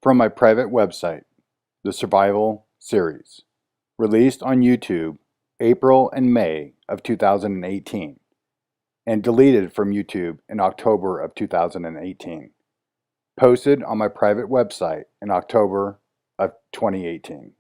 From my private website, The Survival Series, released on YouTube April and May of 2018, and deleted from YouTube in October of 2018. Posted on my private website in October of 2018.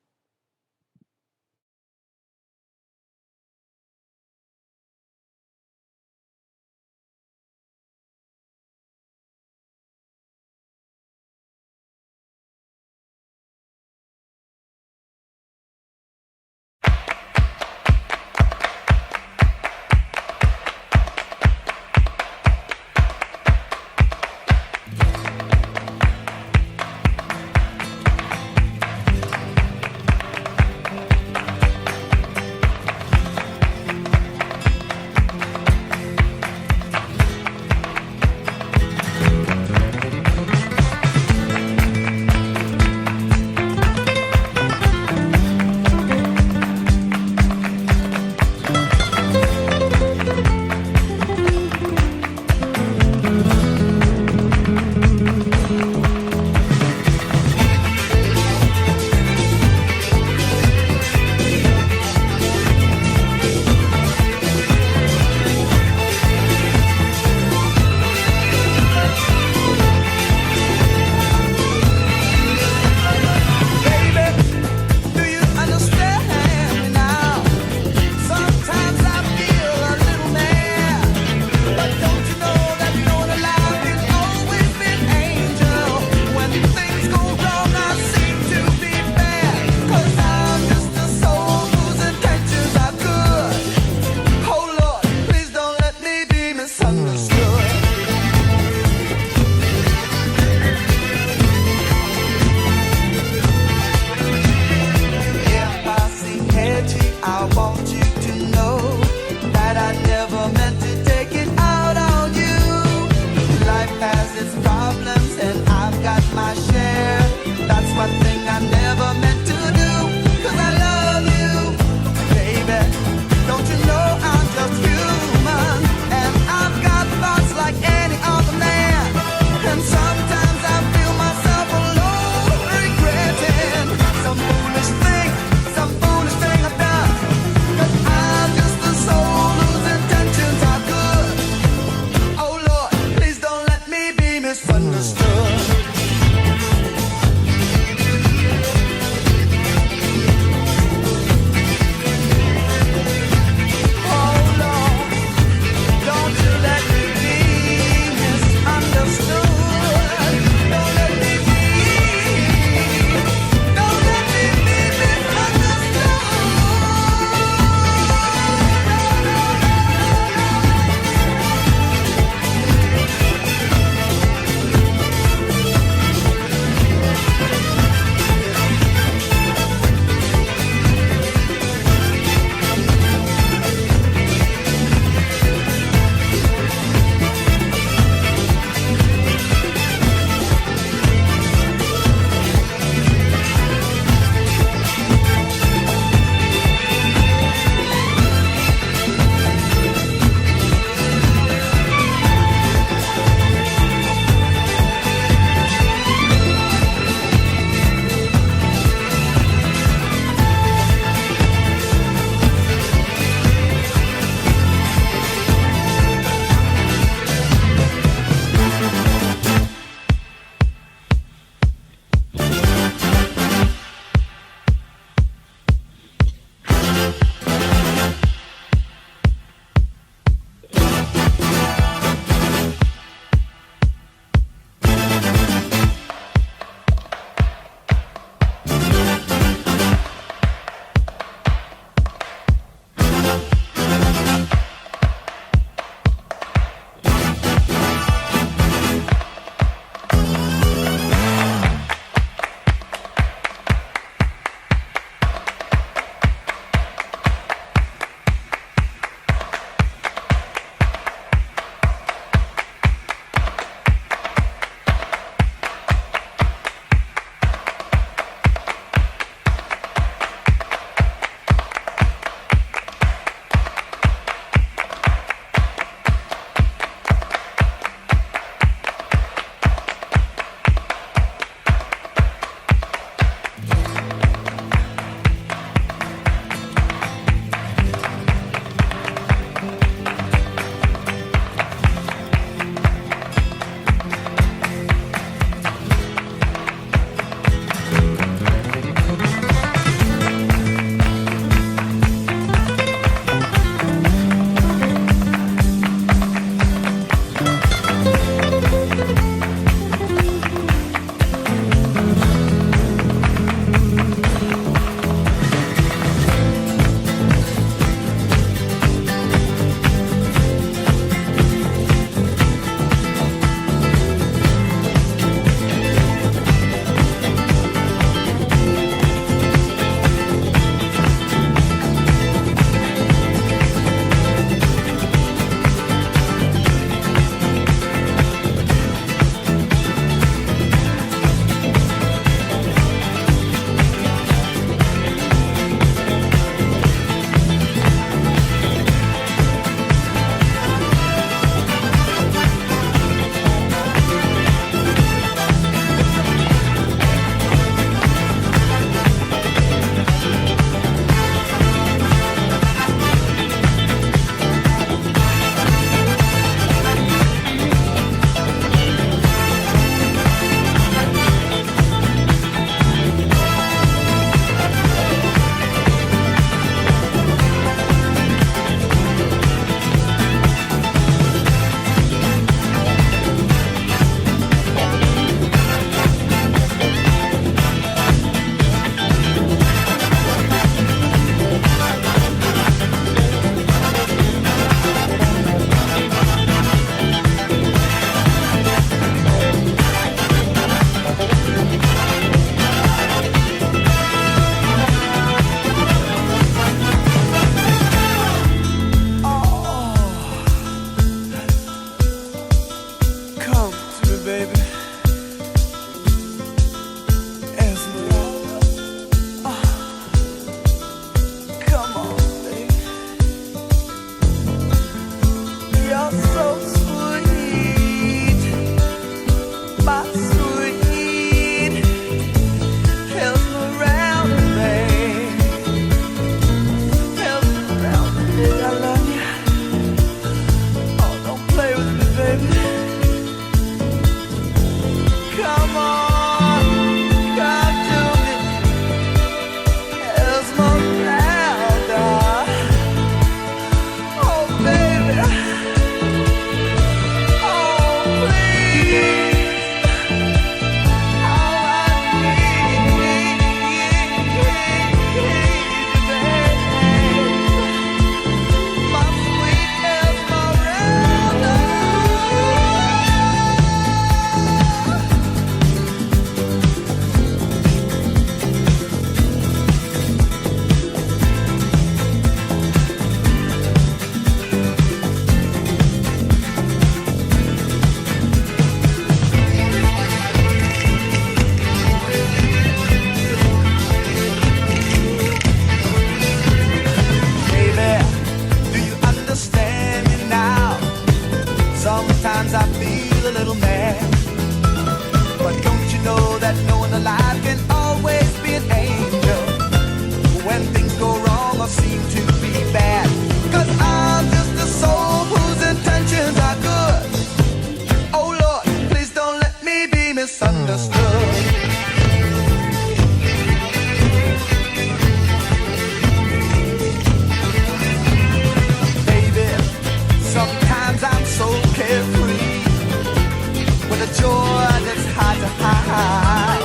joy that's hard to hide.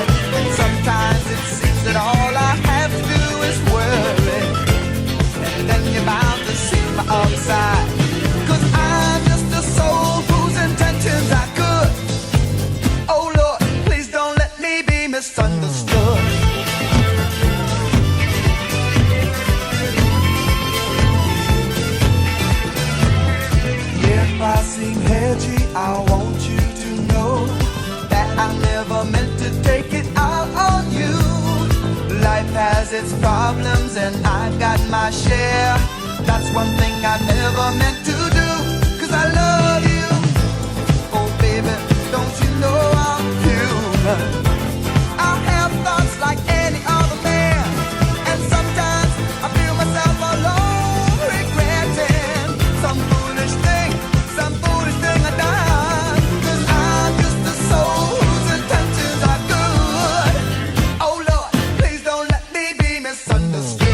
Sometimes it seems that all I have to do is worry, and then you're bound to see my upside. 'Cause I'm just a soul whose intentions are good. Oh Lord, please don't let me be misunderstood. If I seem edgy, I want you to know that I never meant to take it out on you. Life has its problems and I've got my share. That's one thing I never meant to do. 'Cause I love you. Oh baby, don't you know I'm human? I have thoughts like any other man, and sometimes I feel myself alone regretting some foolish thing I done. 'Cause I'm just a soul whose intentions are good. Oh Lord, please don't let me be misunderstood.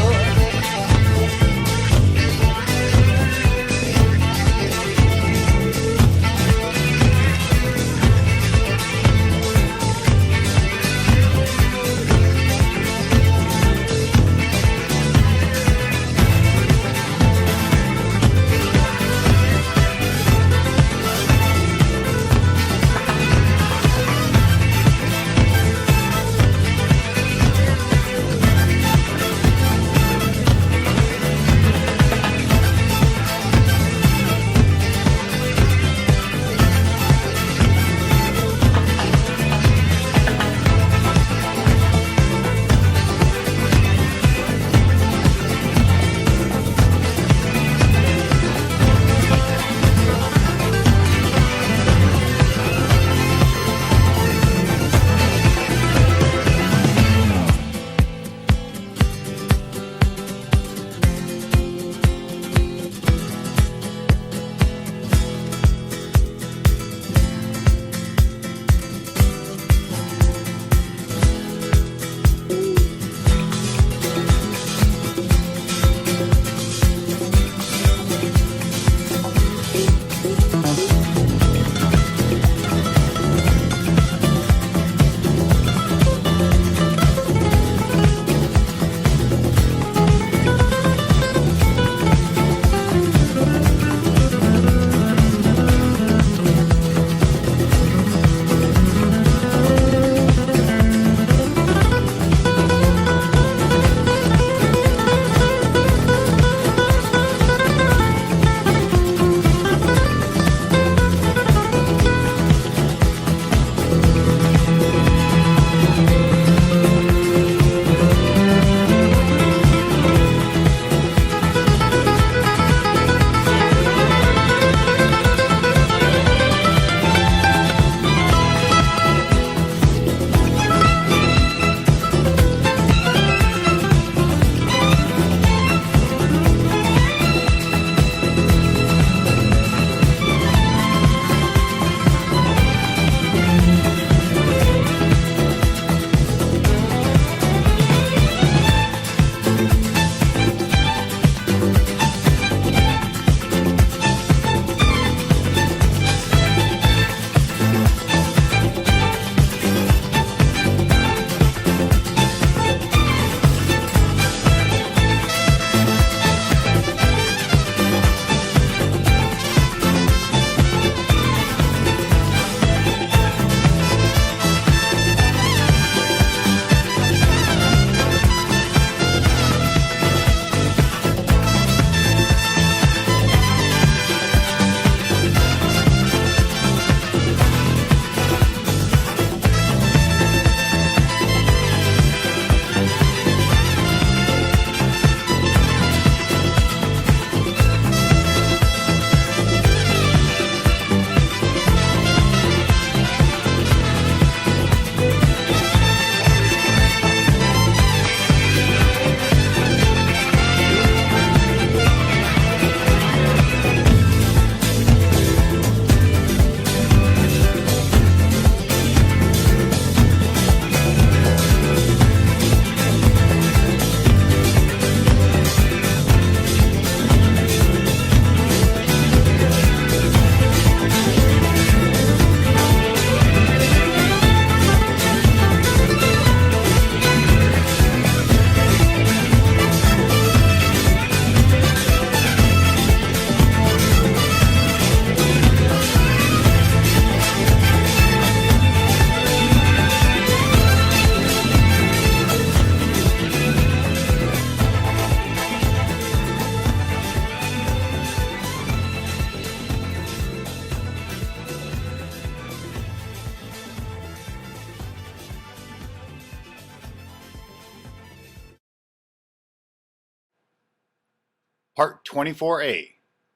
Part 24A,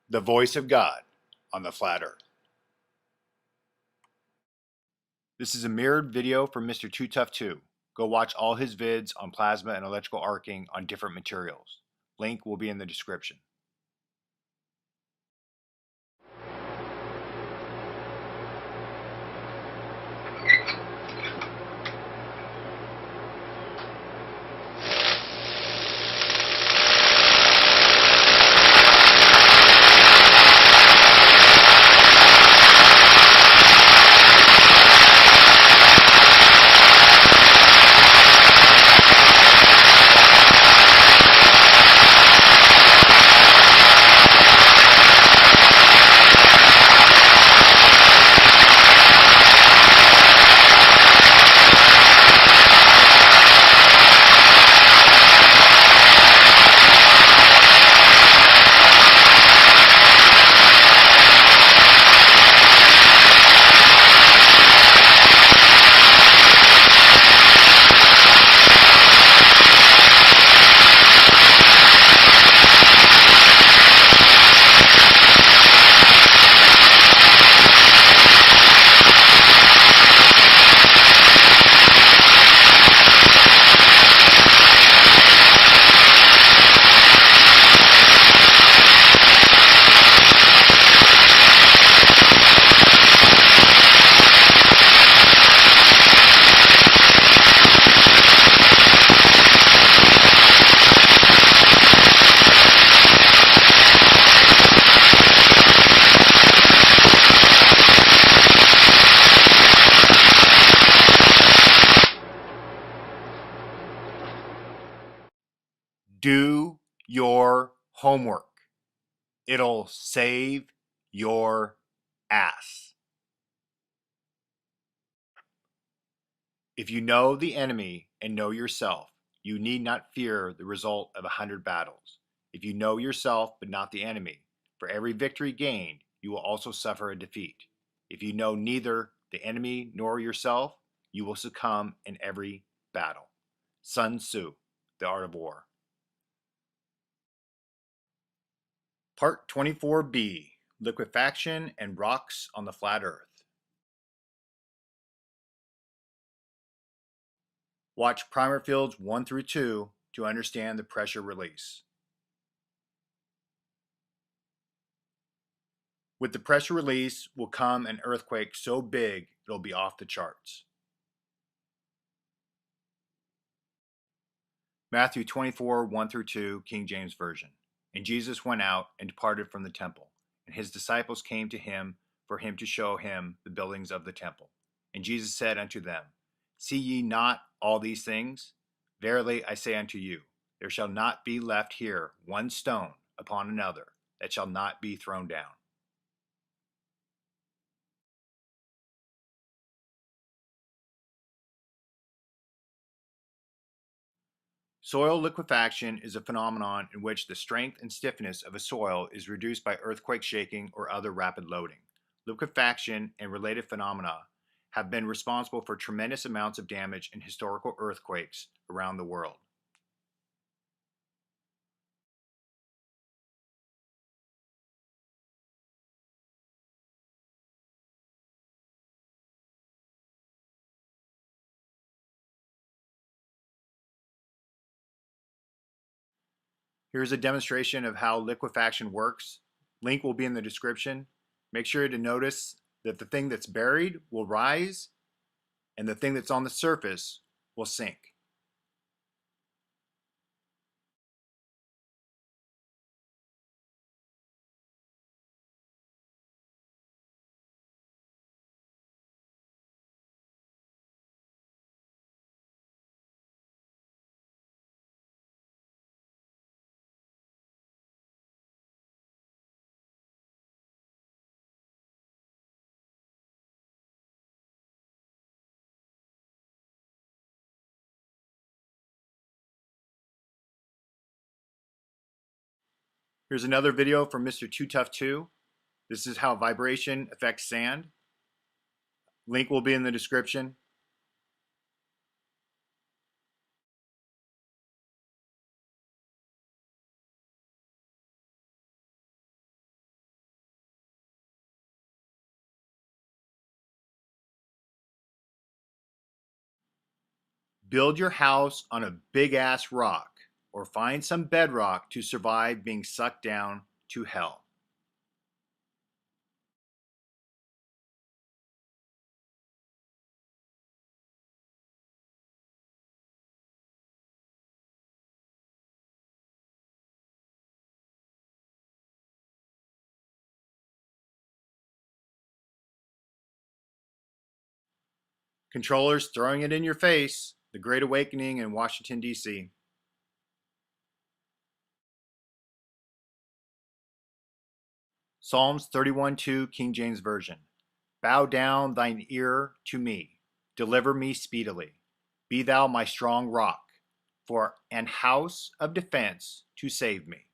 The Voice of God on the Flat Earth. This is a mirrored video from Mr. Too Tough 2. Go watch all his vids on plasma and electrical arcing on different materials. Link will be in the description. Do your homework. It'll save your ass. If you know the enemy and know yourself, you need not fear the result of 100 battles. If you know yourself but not the enemy, for every victory gained, you will also suffer a defeat. If you know neither the enemy nor yourself, you will succumb in every battle. Sun Tzu, The Art of War. Part 24B, Liquefaction and Rocks on the Flat Earth. Watch primer fields 1 through 2 to understand the pressure release. With the pressure release will come an earthquake so big it'll be off the charts. Matthew 24, 1 through 2, King James Version. And Jesus went out and departed from the temple, and his disciples came to him for him to show him the buildings of the temple. And Jesus said unto them, See ye not all these things? Verily I say unto you, there shall not be left here one stone upon another that shall not be thrown down. Soil liquefaction is a phenomenon in which the strength and stiffness of a soil is reduced by earthquake shaking or other rapid loading. Liquefaction and related phenomena have been responsible for tremendous amounts of damage in historical earthquakes around the world. Here's a demonstration of how liquefaction works. Link will be in the description. Make sure to notice that the thing that's buried will rise and the thing that's on the surface will sink. Here's another video from Mr. Too Tough 2. This is how vibration affects sand. Link will be in the description. Build your house on a big ass rock, or find some bedrock to survive being sucked down to hell. Controllers throwing it in your face. The Great Awakening in Washington, D.C. Psalms 31:2, King James Version. Bow down thine ear to me. Deliver me speedily. Be thou my strong rock, for an house of defense to save me.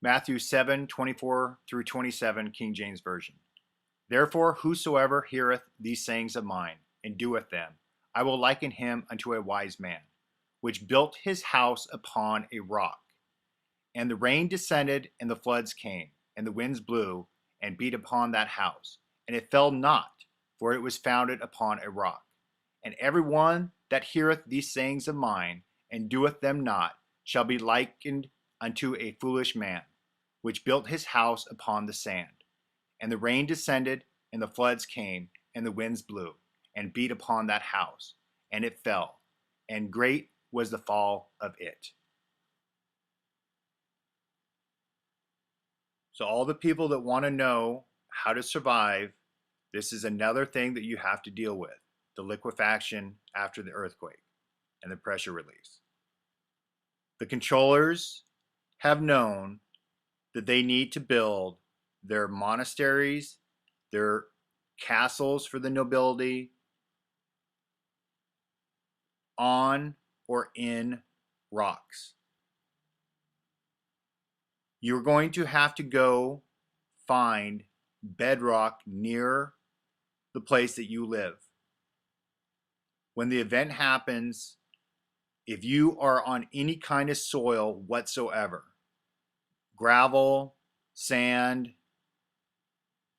Matthew 7:24 through 27, King James Version. Therefore, whosoever heareth these sayings of mine, and doeth them, I will liken him unto a wise man, which built his house upon a rock. And the rain descended, and the floods came, and the winds blew, and beat upon that house. And it fell not, for it was founded upon a rock. And every one that heareth these sayings of mine, and doeth them not, shall be likened unto a foolish man, which built his house upon the sand. And the rain descended, and the floods came, and the winds blew, and beat upon that house, and it fell, and great was the fall of it. So all the people that want to know how to survive, this is another thing that you have to deal with: the liquefaction after the earthquake and the pressure release. The controllers have known that they need to build their monasteries, their castles for the nobility, on or in rocks. You're going to have to go find bedrock near the place that you live. When the event happens, if you are on any kind of soil whatsoever, gravel, sand,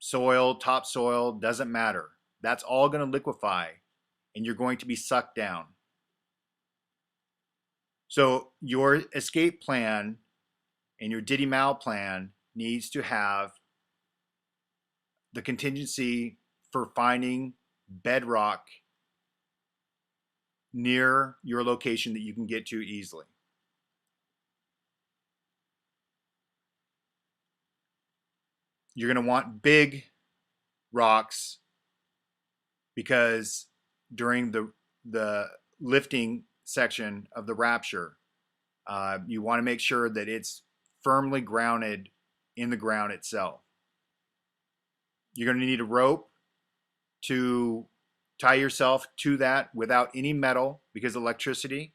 soil, topsoil, doesn't matter. That's all going to liquefy, and you're going to be sucked down. So your escape plan and your Diddy Mao plan needs to have the contingency for finding bedrock near your location that you can get to easily. You're going to want big rocks, because during the lifting section of the rapture, you want to make sure that it's firmly grounded in the ground itself. You're going to need a rope to tie yourself to that without any metal, because electricity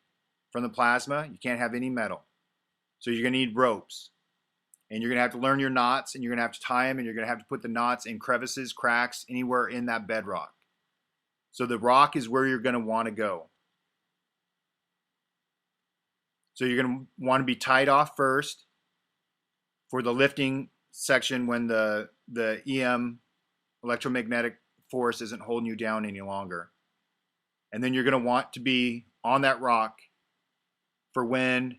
from the plasma, you can't have any metal. So you're going to need ropes. And you're going to have to learn your knots, and you're going to have to tie them, and you're going to have to put the knots in crevices, cracks, anywhere in that bedrock. So the rock is where you're going to want to go. So you're going to want to be tied off first for the lifting section when the EM, electromagnetic force, isn't holding you down any longer. And then you're going to want to be on that rock for when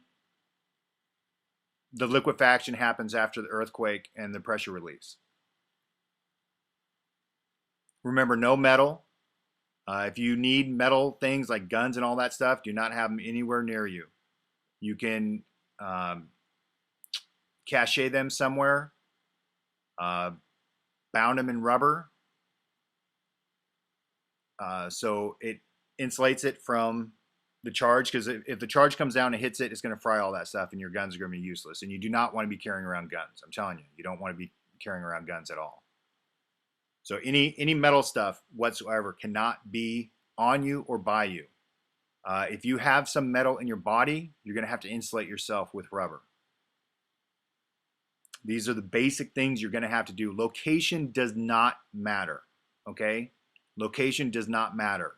the liquefaction happens after the earthquake and the pressure release. Remember, no metal. If you need metal things like guns and all that stuff, do not have them anywhere near you. You can cache them somewhere, bound them in rubber, so it insulates it from the charge, because if the charge comes down and hits it, it's going to fry all that stuff, and your guns are going to be useless. And you do not want to be carrying around guns. I'm telling you, you don't want to be carrying around guns at all. So any metal stuff whatsoever cannot be on you or by you. If you have some metal in your body, you're going to have to insulate yourself with rubber. These are the basic things you're going to have to do. Location does not matter, okay? Location does not matter.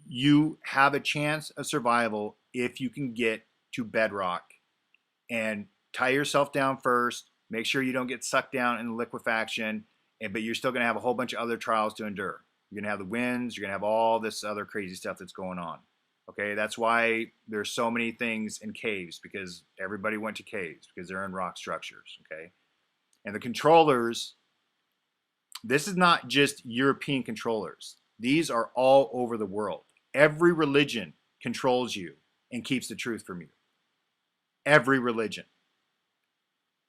You have a chance of survival if you can get to bedrock and tie yourself down first. Make sure you don't get sucked down in liquefaction, but you're still going to have a whole bunch of other trials to endure. You're going to have the winds. You're going to have all this other crazy stuff that's going on. Okay, that's why there's so many things in caves, because everybody went to caves because they're in rock structures. Okay, and the controllers, this is not just European controllers. These are all over the world. Every religion controls you and keeps the truth from you. Every religion.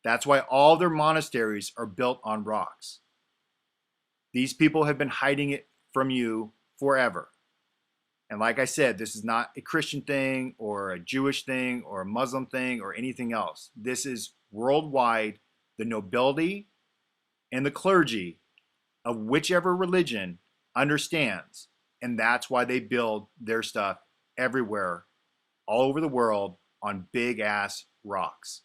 That's why all their monasteries are built on rocks. These people have been hiding it from you forever. And like I said, this is not a Christian thing or a Jewish thing or a Muslim thing or anything else. This is worldwide. The nobility and the clergy of whichever religion understands. And that's why they build their stuff everywhere, all over the world, on big ass rocks.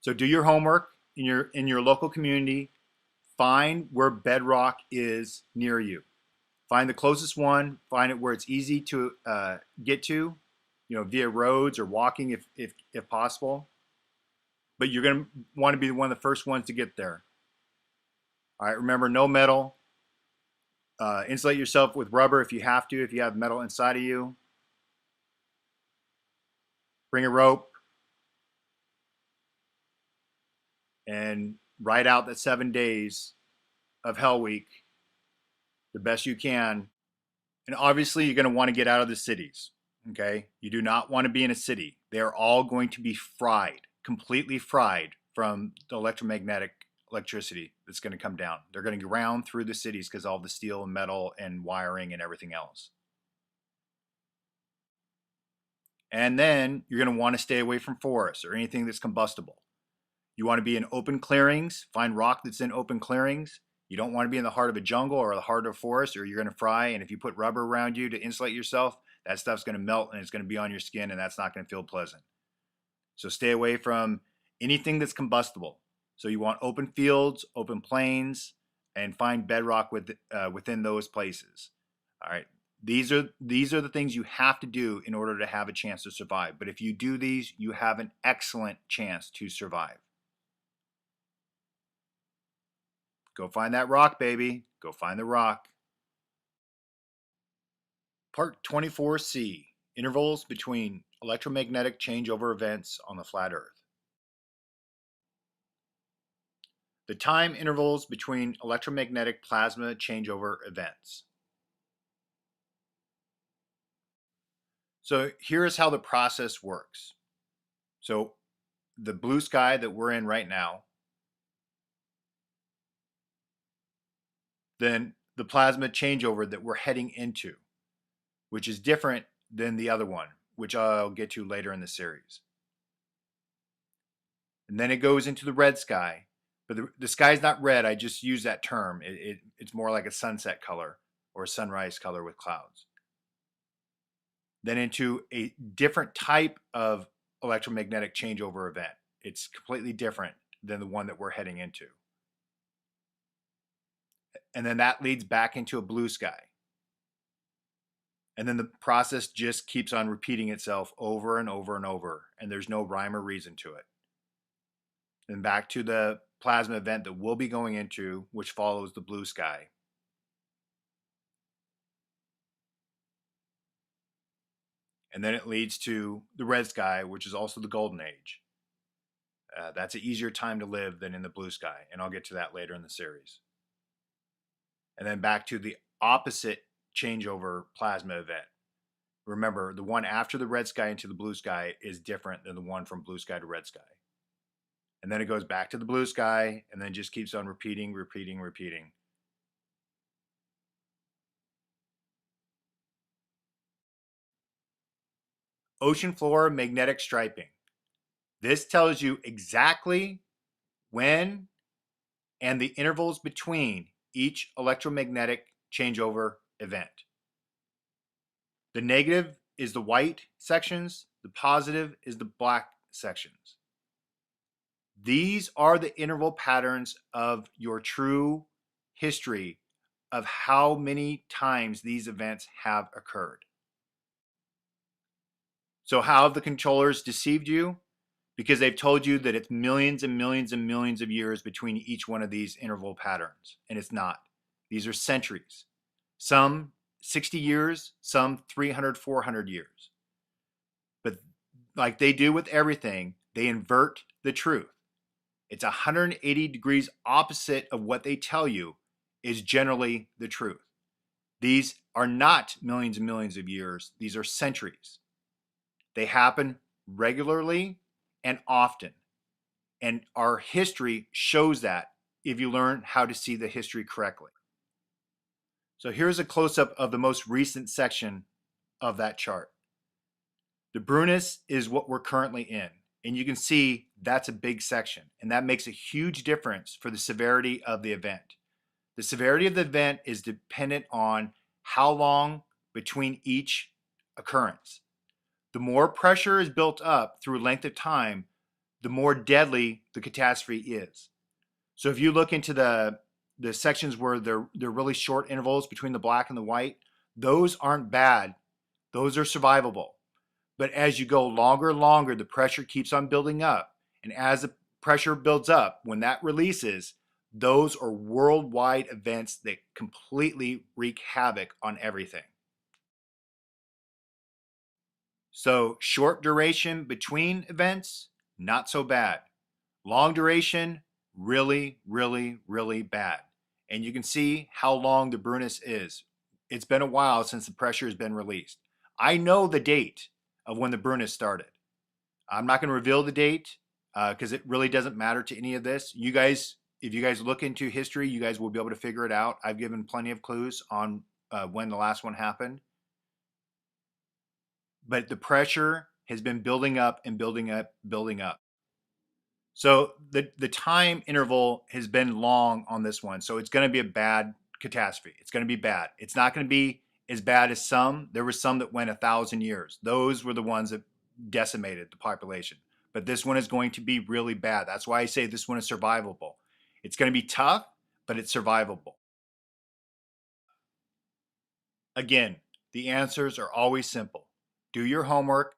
So do your homework in your local community. Find where bedrock is near you. Find the closest one. Find it where it's easy to get to, via roads or walking if possible. But you're going to want to be one of the first ones to get there. All right, remember, no metal. Insulate yourself with rubber if you have to, if you have metal inside of you. Bring a rope. And ride out that 7 days of Hell Week the best you can. And obviously, you're going to want to get out of the cities. Okay? You do not want to be in a city. They are all going to be fried, completely fried from the electricity that's going to come down. They're going to ground through the cities because all the steel and metal and wiring and everything else. And then you're going to want to stay away from forests or anything that's combustible. You want to be in open clearings. Find rock that's in open clearings. You don't want to be in the heart of a jungle or the heart of a forest, or you're going to fry. And if you put rubber around you to insulate yourself, that stuff's going to melt and it's going to be on your skin, and that's not going to feel pleasant. So stay away from anything that's combustible. So you want open fields, open plains, and find bedrock within those places. All right. These are the things you have to do in order to have a chance to survive. But if you do these, you have an excellent chance to survive. Go find that rock, baby. Go find the rock. Part 24C, intervals between electromagnetic changeover events on the flat Earth. The time intervals between electromagnetic plasma changeover events. So here is how the process works. So the blue sky that we're in right now, then the plasma changeover that we're heading into, which is different than the other one, which I'll get to later in the series. And then it goes into the red sky, but the sky is not red. I just use that term. It's more like a sunset color or a sunrise color with clouds. Then into a different type of electromagnetic changeover event. It's completely different than the one that we're heading into. And then that leads back into a blue sky. And then the process just keeps on repeating itself over and over and over, and there's no rhyme or reason to it. Then back to the plasma event that we'll be going into, which follows the blue sky. And then it leads to the red sky, which is also the golden age. That's an easier time to live than in the blue sky, and I'll get to that later in the series. And then back to the opposite changeover plasma event. Remember, the one after the red sky into the blue sky is different than the one from blue sky to red sky. And then it goes back to the blue sky, and then just keeps on repeating. Ocean floor magnetic striping. This tells you exactly when and the intervals between each electromagnetic changeover event. The negative is the white sections, the positive is the black sections. These are the interval patterns of your true history of how many times these events have occurred. So how have the controllers deceived you? because they've told you that it's millions and millions and millions of years between each one of these interval patterns, and it's not. These are centuries. Some 60 years, some 300, 400 years. But like they do with everything, they invert the truth. It's 180 degrees opposite of what they tell you is generally the truth. These are not millions and millions of years. These are centuries. They happen regularly and often. And our history shows that if you learn how to see the history correctly. So here's a close-up of the most recent section of that chart. The bruness is what we're currently in. And you can see that's a big section. And that makes a huge difference for the severity of the event. The severity of the event is dependent on how long between each occurrence. The more pressure is built up through length of time, the more deadly the catastrophe is. So if you look into the sections where they're really short intervals between the black and the white, those aren't bad. Those are survivable. But as you go longer and longer, the pressure keeps on building up. And as the pressure builds up, when that releases, those are worldwide events that completely wreak havoc on everything. So short duration between events, not so bad. Long duration, really, really, really bad. And you can see how long the bruness is. It's been a while since the pressure has been released. I know the date of when the bruness started. I'm not going to reveal the date because it really doesn't matter to any of this. You guys, if you guys look into history, you guys will be able to figure it out. I've given plenty of clues on when the last one happened. But the pressure has been building up and building up, building up. So the time interval has been long on this one. So it's going to be a bad catastrophe. It's going to be bad. It's not going to be as bad as some. There were some that went 1,000 years. Those were the ones that decimated the population. But this one is going to be really bad. That's why I say this one is survivable. It's going to be tough, but it's survivable. Again, the answers are always simple. Do your homework.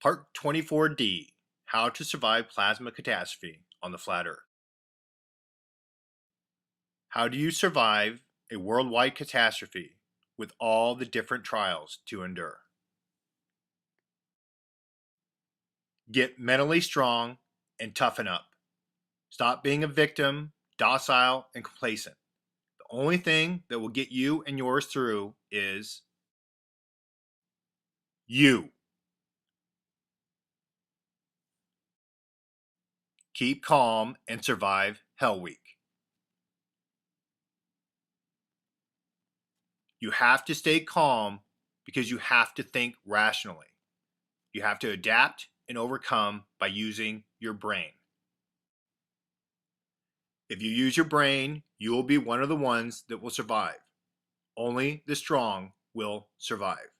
Part 24D, How to Survive Plasma Catastrophe on the Flat Earth. How do you survive a worldwide catastrophe with all the different trials to endure? Get mentally strong and toughen up. Stop being a victim, docile, and complacent. The only thing that will get you and yours through is you. Keep calm and survive Hell Week. You have to stay calm because you have to think rationally. You have to adapt and overcome by using your brain. If you use your brain, you will be one of the ones that will survive. Only the strong will survive.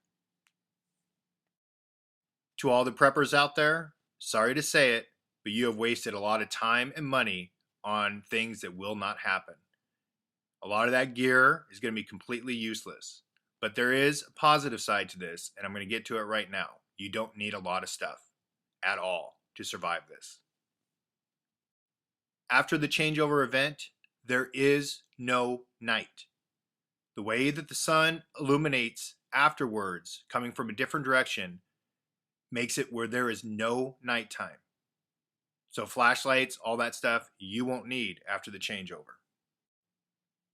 To all the preppers out there, sorry to say it, but you have wasted a lot of time and money on things that will not happen. A lot of that gear is going to be completely useless. But there is a positive side to this, and I'm going to get to it right now. You don't need a lot of stuff at all to survive this. After the changeover event, there is no night. The way that the sun illuminates afterwards, coming from a different direction, makes it where there is no nighttime. So flashlights, all that stuff, you won't need after the changeover.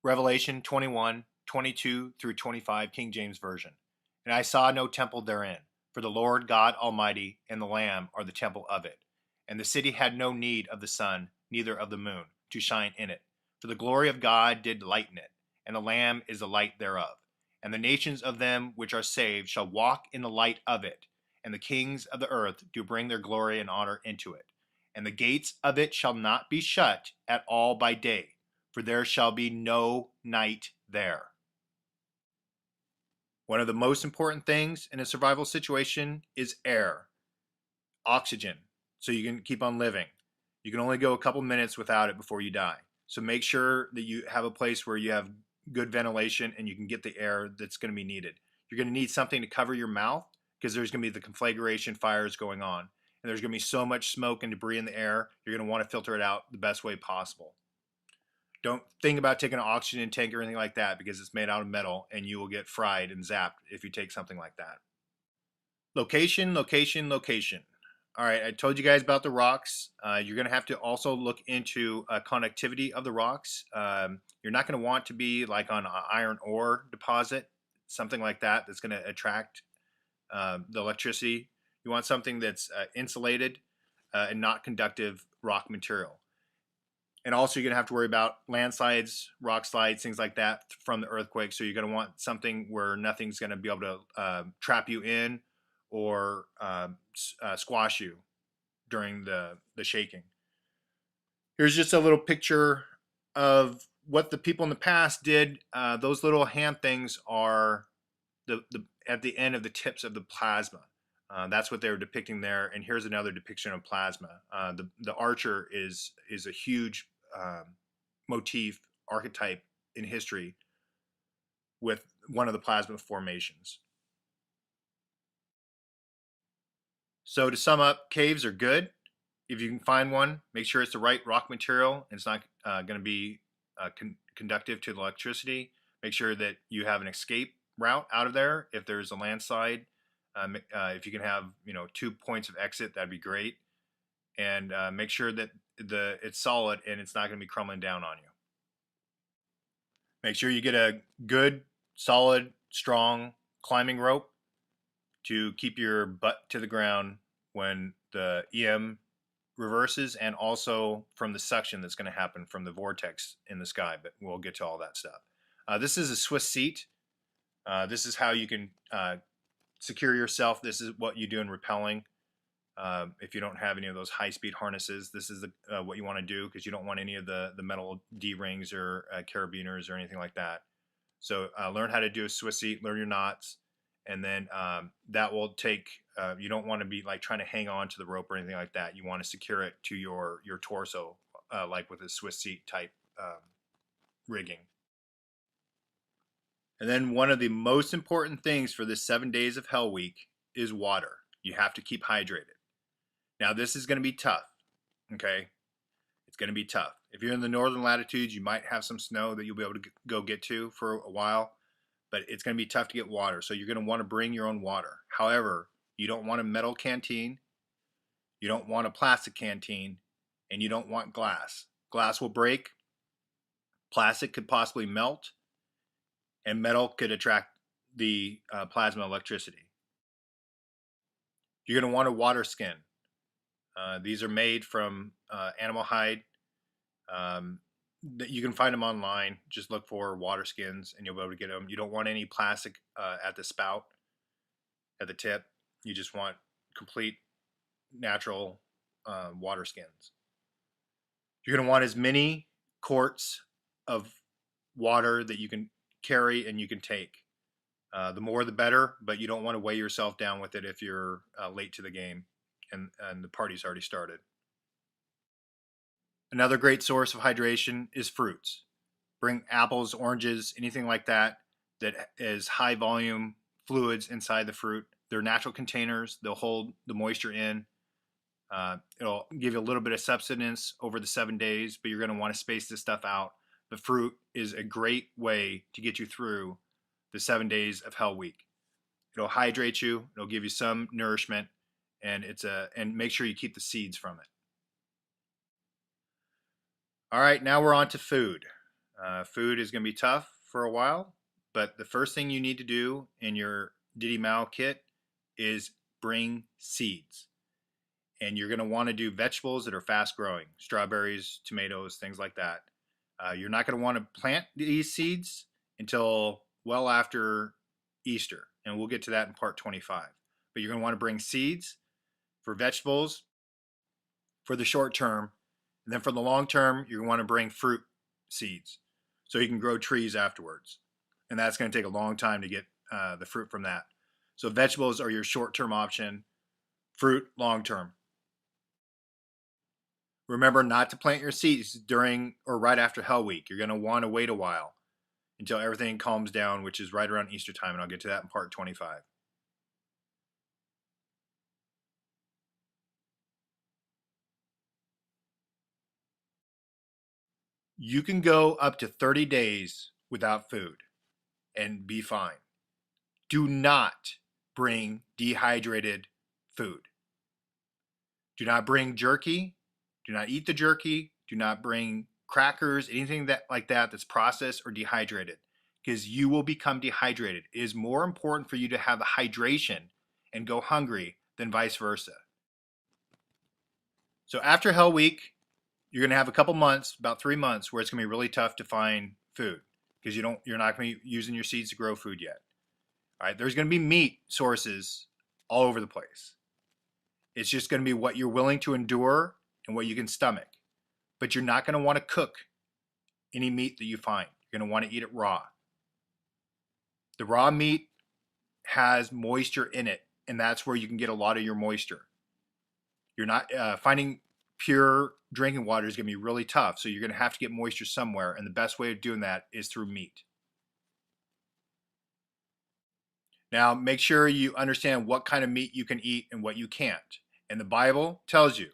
Revelation 21, 22 through 25, King James Version. And I saw no temple therein, for the Lord God Almighty and the Lamb are the temple of it. And the city had no need of the sun, neither of the moon, to shine in it. For the glory of God did lighten it, and the Lamb is the light thereof. And the nations of them which are saved shall walk in the light of it, and the kings of the earth do bring their glory and honor into it. And the gates of it shall not be shut at all by day, for there shall be no night there. One of the most important things in a survival situation is air, oxygen, so you can keep on living. You can only go a couple minutes without it before you die. So make sure that you have a place where you have good ventilation and you can get the air that's going to be needed. you're going to need something to cover your mouth because there's going to be the conflagration fires going on. And there's going to be so much smoke and debris in the air, you're going to want to filter it out the best way possible. Don't think about taking an oxygen tank or anything like that because it's made out of metal and you will get fried and zapped if you take something like that. Location, location, location. All right, I told you guys about the rocks. You're going to have to also look into connectivity of the rocks. You're not going to want to be like on an iron ore deposit, something like that that's going to attract the electricity. You want something that's insulated and not conductive rock material. And also you're going to have to worry about landslides, rock slides, things like that from the earthquake. So you're going to want something where nothing's going to be able to trap you in or squash you during the shaking. Here's just a little picture of what the people in the past did. Those little hand things are the at the end of the tips of the plasma. That's what they were depicting there. And here's another depiction of plasma. The archer is a huge motif, archetype in history with one of the plasma formations. So to sum up, caves are good. If you can find one, make sure it's the right rock material and it's not going to be conductive to the electricity. Make sure that you have an escape route out of there if there's a landslide. If you can have 2 points of exit, that'd be great. And make sure that it's solid and it's not going to be crumbling down on you. Make sure you get a good, solid, strong climbing rope to keep your butt to the ground when the EM reverses, and also from the suction that's going to happen from the vortex in the sky. But we'll get to all that stuff. This is a Swiss seat. This is how you can secure yourself. This is what you do in rappelling. If you don't have any of those high-speed harnesses, this is what you want to do because you don't want any of the metal D-rings or carabiners or anything like that. So learn how to do a Swiss seat, learn your knots, and then that will take, you don't want to be like trying to hang on to the rope or anything like that. You want to secure it to your torso, like with a Swiss seat type rigging. And then one of the most important things for this 7 days of Hell Week is water. You have to keep hydrated. Now this is going to be tough, okay? It's going to be tough. If you're in the northern latitudes, you might have some snow that you'll be able to go get to for a while, but it's going to be tough to get water. So you're going to want to bring your own water. However, you don't want a metal canteen, you don't want a plastic canteen, and you don't want glass. Glass will break, plastic could possibly melt, and metal could attract the plasma electricity. You're going to want a water skin. These are made from animal hide. You can find them online. Just look for water skins and you'll be able to get them. You don't want any plastic at the spout, at the tip. You just want complete natural water skins. You're going to want as many quarts of water that you can carry and you can take. The more the better, but you don't want to weigh yourself down with it if you're late to the game and the party's already started. Another great source of hydration is fruits. Bring apples, oranges, anything like that that is high volume fluids inside the fruit. They're natural containers. They'll hold the moisture in. It'll give you a little bit of substance over the 7 days, but you're going to want to space this stuff out. The fruit is a great way to get you through the 7 days of Hell Week. It'll hydrate you. It'll give you some nourishment, and and make sure you keep the seeds from it. All right, now we're on to food. Food is going to be tough for a while, but the first thing you need to do in your Didi Mao kit is bring seeds. And you're going to want to do vegetables that are fast growing, strawberries, tomatoes, things like that. You're not going to want to plant these seeds until well after Easter, and we'll get to that in part 25. But you're going to want to bring seeds for vegetables for the short term, and then for the long term, you're going to want to bring fruit seeds so you can grow trees afterwards. And that's going to take a long time to get the fruit from that. So vegetables are your short-term option, fruit long-term. Remember not to plant your seeds during or right after Hell Week. You're going to want to wait a while. until everything calms down, which is right around Easter time, and I'll get to that in part 25. You can go up to 30 days without food and be fine. Do not bring dehydrated food. Do not bring jerky. Do not eat the jerky. Do not bring crackers, anything that like that that's processed or dehydrated, because you will become dehydrated. It is more important for you to have the hydration and go hungry than vice versa. So after Hell Week, you're going to have a couple months, about 3 months, where it's going to be really tough to find food because you're not going to be using your seeds to grow food yet. All right, there's going to be meat sources all over the place. It's just going to be what you're willing to endure and what you can stomach. But you're not going to want to cook any meat that you find. You're going to want to eat it raw. The raw meat has moisture in it, and that's where you can get a lot of your moisture. You're not finding pure drinking water is going to be really tough, so you're going to have to get moisture somewhere, and the best way of doing that is through meat. Now, make sure you understand what kind of meat you can eat and what you can't. And the Bible tells you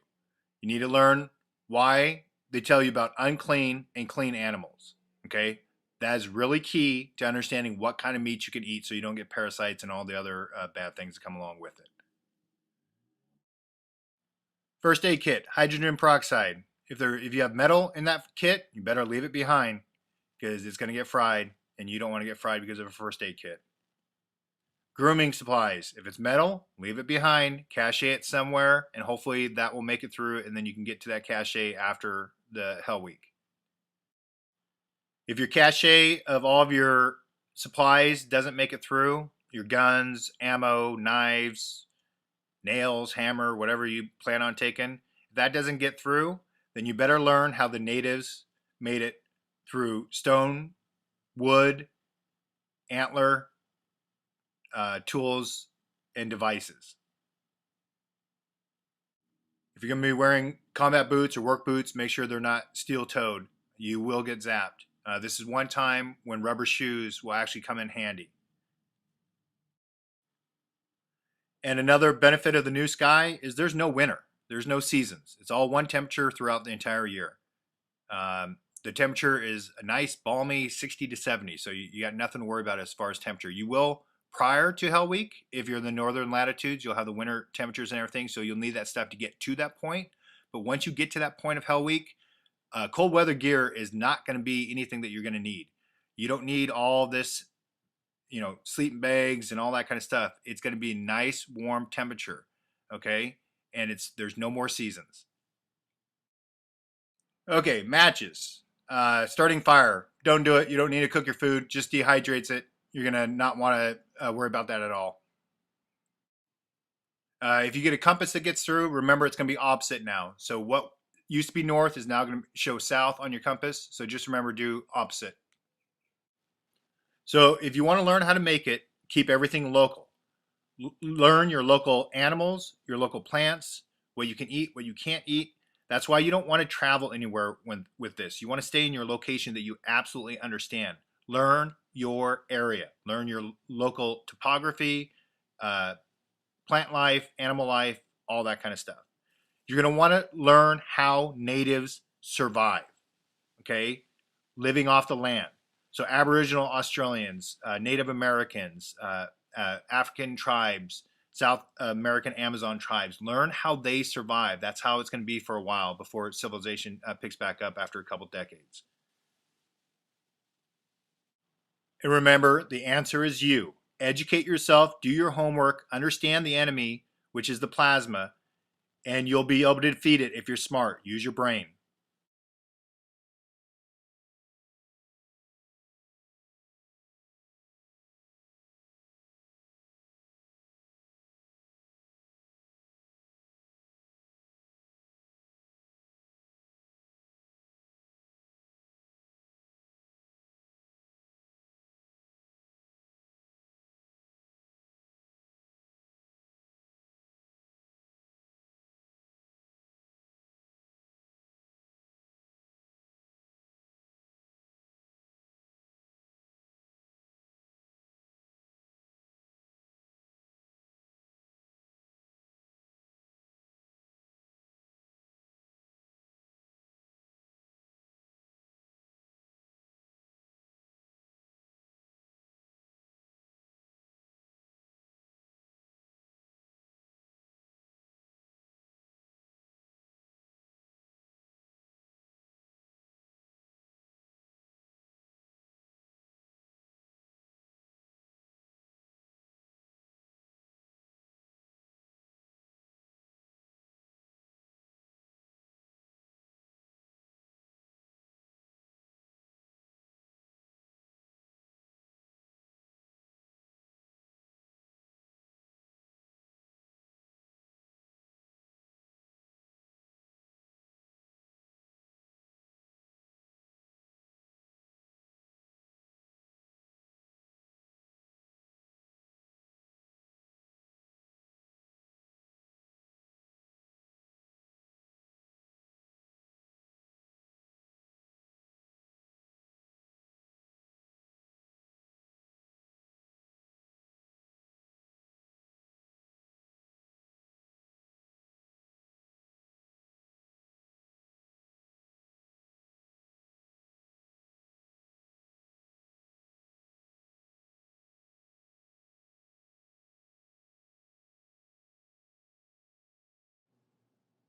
need to learn why they tell you about unclean and clean animals. Okay? That is really key to understanding what kind of meat you can eat so you don't get parasites and all the other bad things that come along with it. First aid kit, hydrogen peroxide. If you have metal in that kit, you better leave it behind because it's going to get fried, and you don't want to get fried because of a first aid kit. Grooming supplies. If it's metal, leave it behind, cache it somewhere, and hopefully that will make it through, and then you can get to that cache after the Hell Week. If your cache of all of your supplies doesn't make it through, your guns, ammo, knives, nails, hammer, whatever you plan on taking, if that doesn't get through, then you better learn how the natives made it through stone, wood, antler, tools, and devices. If you're going to be wearing combat boots or work boots, make sure they're not steel-toed. You will get zapped. This is one time when rubber shoes will actually come in handy. And another benefit of the new sky is there's no winter. There's no seasons. It's all one temperature throughout the entire year. The temperature is a nice balmy 60 to 70, so you got nothing to worry about as far as temperature. You will prior to Hell Week, if you're in the northern latitudes, you'll have the winter temperatures and everything, so you'll need that stuff to get to that point. But once you get to that point of Hell Week, cold weather gear is not going to be anything that you're going to need. You don't need all this, sleeping bags and all that kind of stuff. It's going to be nice, warm temperature, okay? And there's no more seasons. Okay, matches. Starting fire. Don't do it. You don't need to cook your food. Just dehydrates it. You're going to not want to worry about that at all. If you get a compass that gets through, remember it's going to be opposite now. So what used to be north is now going to show south on your compass. So just remember, do opposite. So if you want to learn how to make it, keep everything local. Learn your local animals, your local plants, what you can eat, what you can't eat. That's why you don't want to travel anywhere with this. You want to stay in your location that you absolutely understand. Learn your area. Learn your local topography, plant life, animal life, all that kind of stuff. You're going to want to learn how natives survive, okay? Living off the land. So Aboriginal Australians, Native Americans, African tribes, South American Amazon tribes. Learn how they survive. That's how it's going to be for a while before civilization picks back up after a couple decades. And remember, the answer is you. Educate yourself, do your homework, understand the enemy, which is the plasma, and you'll be able to defeat it if you're smart. Use your brain.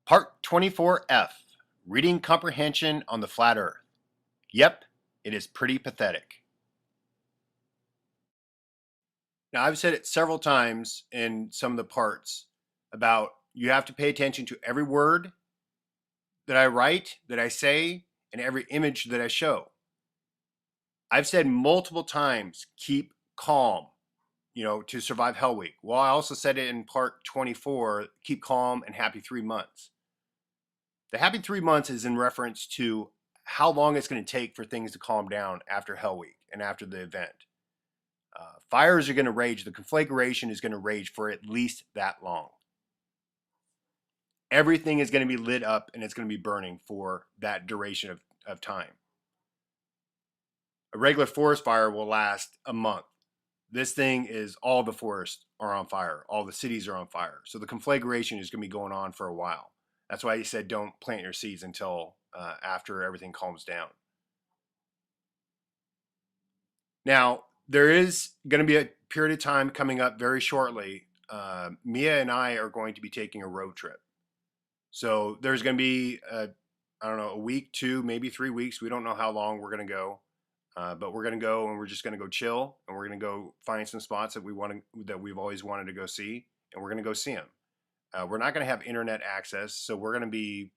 Part 24F, Reading Comprehension on the Flat Earth. Yep, it is pretty pathetic. Now, I've said it several times in some of the parts about you have to pay attention to every word that I write, that I say, and every image that I show. I've said multiple times, keep calm, to survive Hell Week. Well, I also said it in part 24, keep calm and happy 3 months. The happy 3 months is in reference to how long it's going to take for things to calm down after Hell Week and after the event. Fires are going to rage. The conflagration is going to rage for at least that long. Everything is going to be lit up and it's going to be burning for that duration of time. A regular forest fire will last a month. This thing is all the forests are on fire. All the cities are on fire. So the conflagration is going to be going on for a while. That's why he said don't plant your seeds until after everything calms down. Now, there is going to be a period of time coming up very shortly. Mia and I are going to be taking a road trip. So there's going to be, a week, 2, maybe 3 weeks. We don't know how long we're going to go. But we're going to go and we're just going to go chill. And we're going to go find some spots that we've always wanted to go see. And we're going to go see them. We're not going to have internet access. So we're going to be,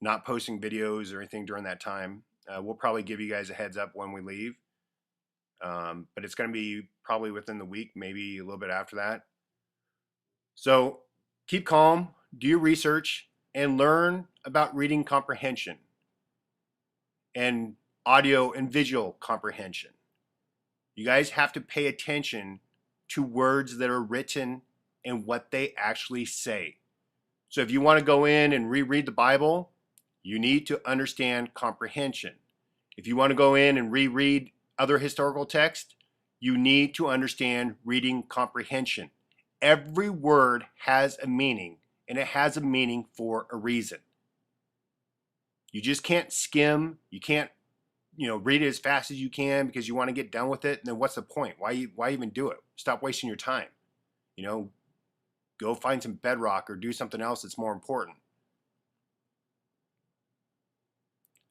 not posting videos or anything during that time. We'll probably give you guys a heads up when we leave. But it's going to be probably within the week, maybe a little bit after that. So keep calm, do your research, and learn about reading comprehension and audio and visual comprehension. You guys have to pay attention to words that are written and what they actually say. So if you want to go in and reread the Bible, you need to understand comprehension. If you want to go in and reread other historical text, you need to understand reading comprehension. Every word has a meaning, and it has a meaning for a reason. You just can't skim. You can't, read it as fast as you can because you want to get done with it. And then what's the point? Why even do it? Stop wasting your time. Go find some bedrock or do something else that's more important.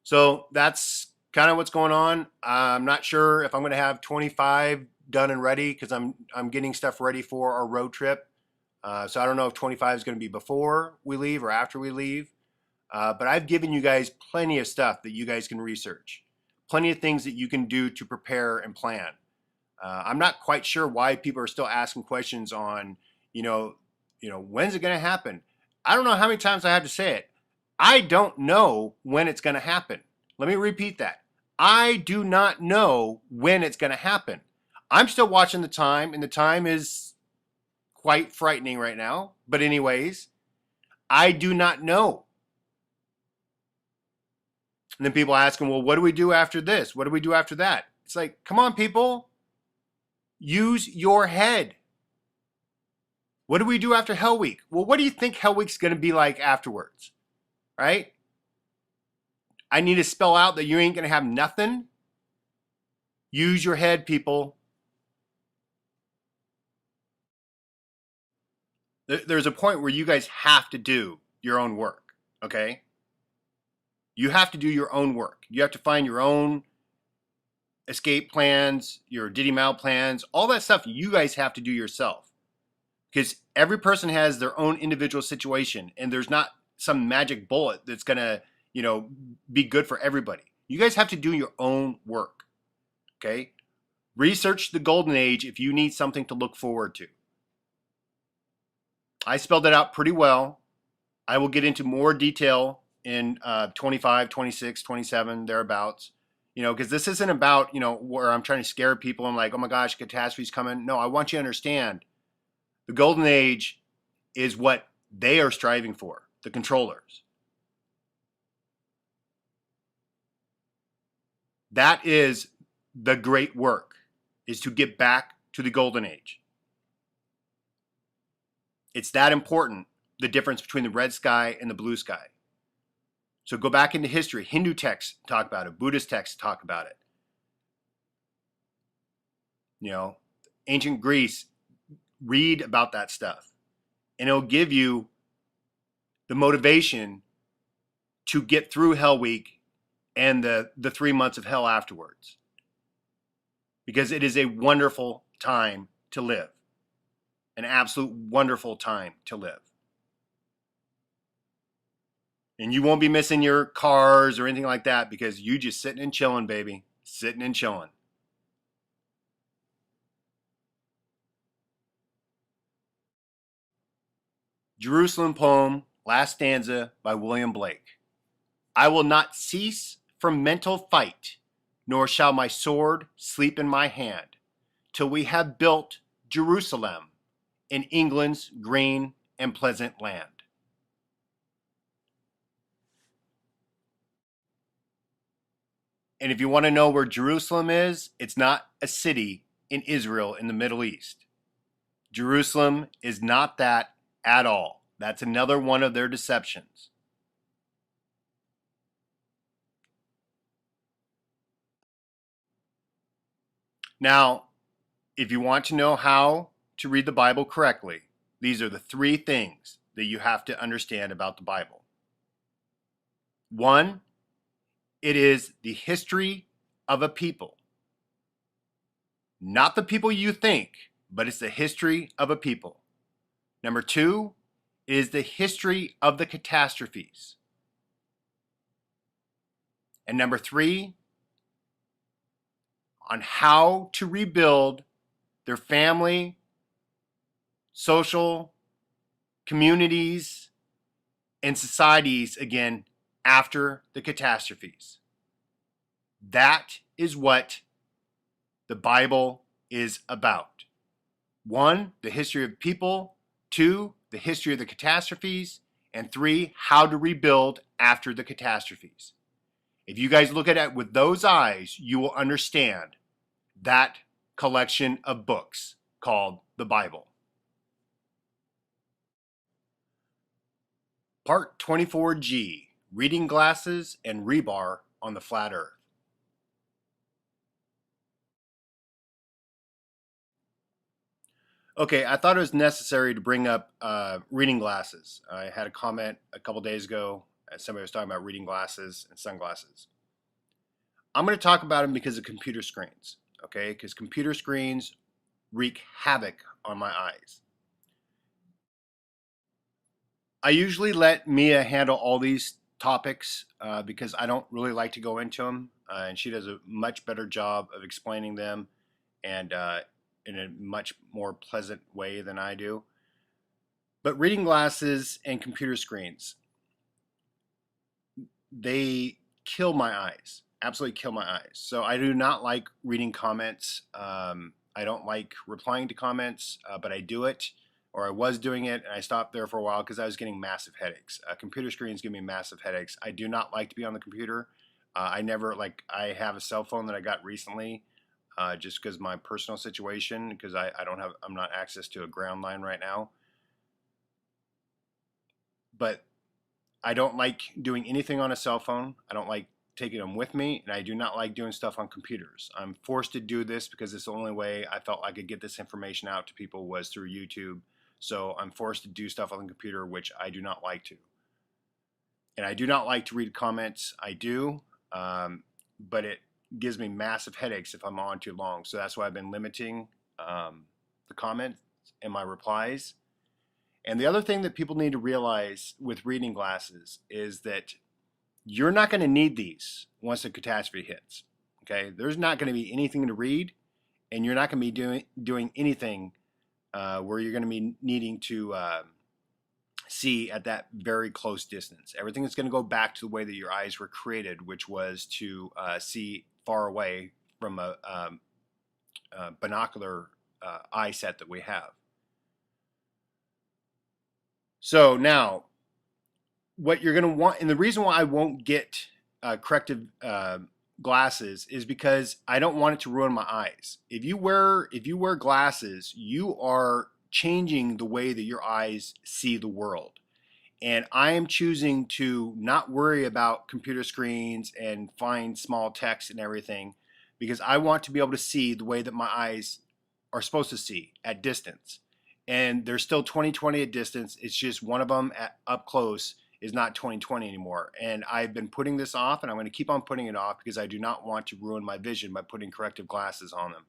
So that's kind of what's going on. I'm not sure if I'm going to have 25 done and ready because I'm getting stuff ready for our road trip. So I don't know if 25 is going to be before we leave or after we leave. But I've given you guys plenty of stuff that you guys can research. Plenty of things that you can do to prepare and plan. I'm not quite sure why people are still asking questions on, when's it going to happen? I don't know how many times I have to say it. I don't know when it's going to happen. Let me repeat that. I do not know when it's going to happen. I'm still watching the time, and the time is quite frightening right now. But anyways, I do not know. And then people asking, well, what do we do after this? What do we do after that? It's like, come on, people. Use your head. What do we do after Hell Week? Well, what do you think Hell Week's going to be like afterwards? Right? I need to spell out that you ain't going to have nothing. Use your head, people. There's a point where you guys have to do your own work, okay? You have to do your own work. You have to find your own escape plans, your Diddy Mao plans, all that stuff you guys have to do yourself. Because every person has their own individual situation, and there's not some magic bullet that's going to, be good for everybody. You guys have to do your own work, okay? Research the Golden Age if you need something to look forward to. I spelled it out pretty well. I will get into more detail in 25, 26, 27, thereabouts. Because this isn't about, where I'm trying to scare people and like, oh my gosh, catastrophe's coming. No, I want you to understand the Golden Age is what they are striving for, the controllers. That is the great work, is to get back to the Golden Age. It's that important, the difference between the red sky and the blue sky. So go back into history. Hindu texts talk about it. Buddhist texts talk about it. Ancient Greece, read about that stuff. And it'll give you the motivation to get through Hell Week and the 3 months of hell afterwards. Because it is a wonderful time to live. An absolute wonderful time to live. And you won't be missing your cars or anything like that because you just sitting and chilling, baby. Sitting and chilling. Jerusalem poem, last stanza by William Blake. I will not cease from mental fight, nor shall my sword sleep in my hand, till we have built Jerusalem in England's green and pleasant land. And if you want to know where Jerusalem is, it's not a city in Israel in the Middle East. Jerusalem is not that at all. That's another one of their deceptions. Now, if you want to know how to read the Bible correctly, these are the 3 things that you have to understand about the Bible. 1, it is the history of a people. Not the people you think, but it's the history of a people. Number 2 is the history of the catastrophes. And number 3, on how to rebuild their family, social, communities, and societies again after the catastrophes. That is what the Bible is about. 1, the history of people. 2, the history of the catastrophes. And 3, how to rebuild after the catastrophes. If you guys look at it with those eyes, you will understand that collection of books called the Bible. Part 24G, Reading Glasses and Rebar on the Flat Earth. Okay, I thought it was necessary to bring up reading glasses. I had a comment a couple days ago. Somebody was talking about reading glasses and sunglasses. I'm going to talk about them because of computer screens, okay? Because computer screens wreak havoc on my eyes. I usually let Mia handle all these topics because I don't really like to go into them, and she does a much better job of explaining them and in a much more pleasant way than I do. But reading glasses and computer screens, they kill my eyes, absolutely kill my eyes. So I do not like reading comments. I don't like replying to comments, but I do it, or I was doing it, and I stopped there for a while because I was getting massive headaches. Computer screens give me massive headaches. I do not like to be on the computer. I have a cell phone that I got recently, just because my personal situation, because I'm not access to a ground line right now. But I don't like doing anything on a cell phone. I don't like taking them with me, and I do not like doing stuff on computers. I'm forced to do this because it's the only way I felt I could get this information out to people was through YouTube. So I'm forced to do stuff on the computer, which I do not like to. And I do not like to read comments. I do, but it gives me massive headaches if I'm on too long. So that's why I've been limiting the comments and my replies. And the other thing that people need to realize with reading glasses is that you're not going to need these once a catastrophe hits. Okay, there's not going to be anything to read, and you're not going to be doing anything where you're going to be needing to see at that very close distance. Everything is going to go back to the way that your eyes were created, which was to see far away from a binocular eye set that we have. So now, what you're going to want, and the reason why I won't get corrective glasses is because I don't want it to ruin my eyes. If you wear glasses, you are changing the way that your eyes see the world. And I am choosing to not worry about computer screens and find small text and everything because I want to be able to see the way that my eyes are supposed to see at distance. and they're still 20/20 at distance. It's just one of them up close is not 20/20 anymore. And I've been putting this off, and I'm going to keep on putting it off because I do not want to ruin my vision by putting corrective glasses on them.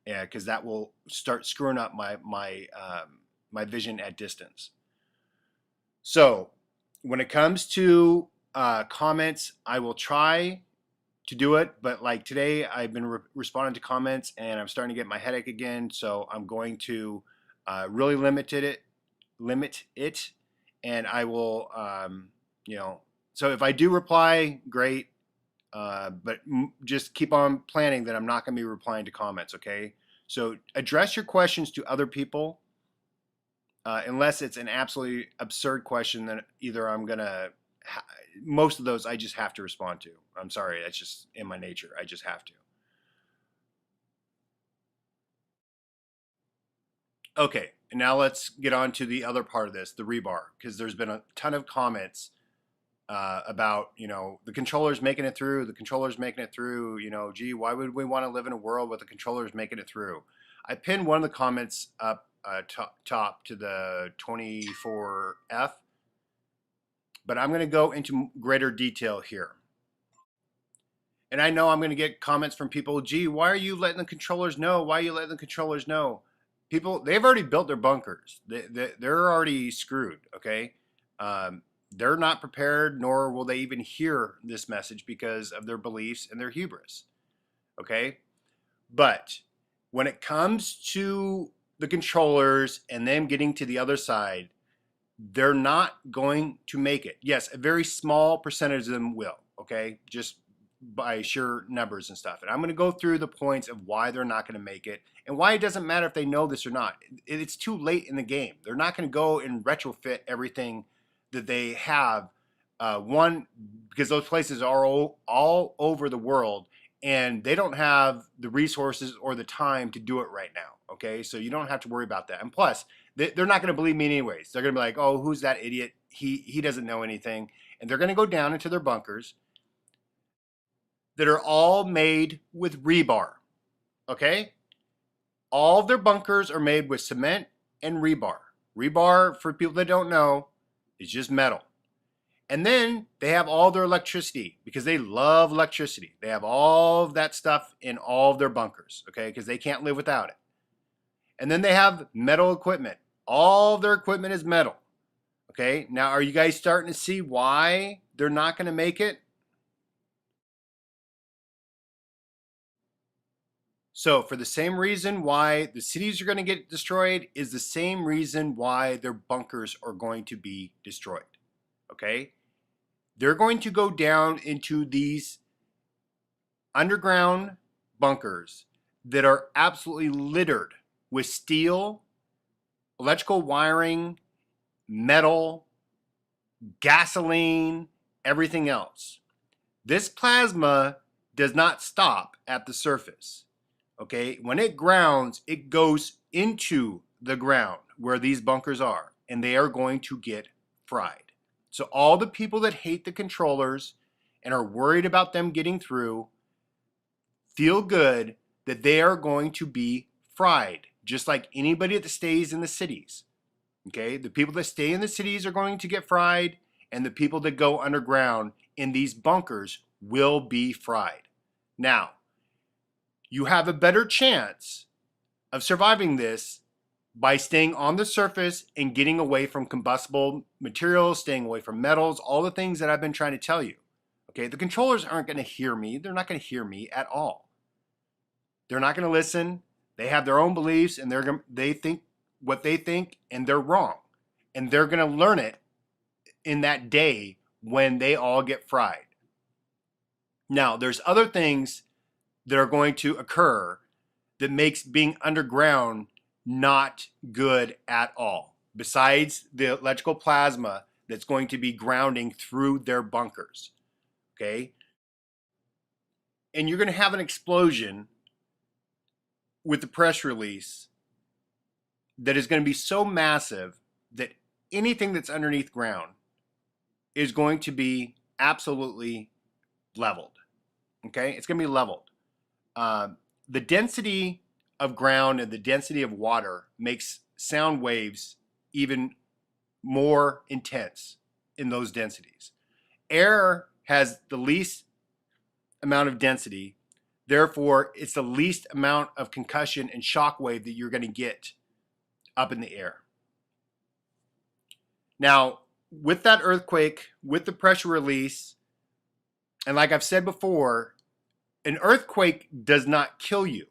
Yeah, because that will start screwing up my vision at distance. So when it comes to comments, I will try to do it, but like today I've been responding to comments and I'm starting to get my headache again, so I'm going to really limit it, and I will, so if I do reply, great, but just keep on planning that I'm not going to be replying to comments, okay? So address your questions to other people, unless it's an absolutely absurd question, then either I'm going to, most of those I just have to respond to. I'm sorry, that's just in my nature. I just have to. Okay, and now let's get on to the other part of this, the rebar, because there's been a ton of comments about, the controllers making it through, gee, why would we want to live in a world with the controllers making it through? I pinned one of the comments up top to the 24F, but I'm going to go into greater detail here. And I know I'm going to get comments from people, gee, why are you letting the controllers know? Why are you letting the controllers know? People, they've already built their bunkers. They're already screwed, okay? They're not prepared, nor will they even hear this message because of their beliefs and their hubris, okay? But when it comes to the controllers and them getting to the other side, they're not going to make it. Yes, a very small percentage of them will, okay? Just by sheer numbers and stuff. And I'm going to go through the points of why they're not going to make it and why it doesn't matter if they know this or not. It's too late in the game. They're not going to go and retrofit everything that they have. One, because those places are all over the world and they don't have the resources or the time to do it right now. Okay, so you don't have to worry about that. And plus, they're not going to believe me anyways. They're going to be like, oh, who's that idiot? He doesn't know anything. And they're going to go down into their bunkers that are all made with rebar, okay? All of their bunkers are made with cement and rebar. Rebar, for people that don't know, is just metal. And then they have all their electricity because they love electricity. They have all of that stuff in all of their bunkers, okay? Because they can't live without it. And then they have metal equipment. All of their equipment is metal, okay? Now, are you guys starting to see why they're not going to make it? So for the same reason why the cities are going to get destroyed is the same reason why their bunkers are going to be destroyed, okay? They're going to go down into these underground bunkers that are absolutely littered with steel, electrical wiring, metal, gasoline, everything else. This plasma does not stop at the surface. Okay, when it grounds, it goes into the ground where these bunkers are, and they are going to get fried. So all the people that hate the controllers and are worried about them getting through, feel good that they are going to be fried, just like anybody that stays in the cities. Okay, the people that stay in the cities are going to get fried, and the people that go underground in these bunkers will be fried. Now, you have a better chance of surviving this by staying on the surface and getting away from combustible materials, staying away from metals, all the things that I've been trying to tell you. Okay, the controllers aren't going to hear me. They're not going to hear me at all. They're not going to listen. They have their own beliefs and they think what they think, and they're wrong. And they're going to learn it in that day when they all get fried. Now, there's other things that are going to occur that makes being underground not good at all, besides the electrical plasma that's going to be grounding through their bunkers, okay? And you're going to have an explosion with the press release that is going to be so massive that anything that's underneath ground is going to be absolutely leveled, okay? It's going to be leveled. The density of ground and the density of water makes sound waves even more intense in those densities. Air has the least amount of density, therefore it's the least amount of concussion and shock wave that you're going to get up in the air. Now, with that earthquake, with the pressure release, and like I've said before, an earthquake does not kill you.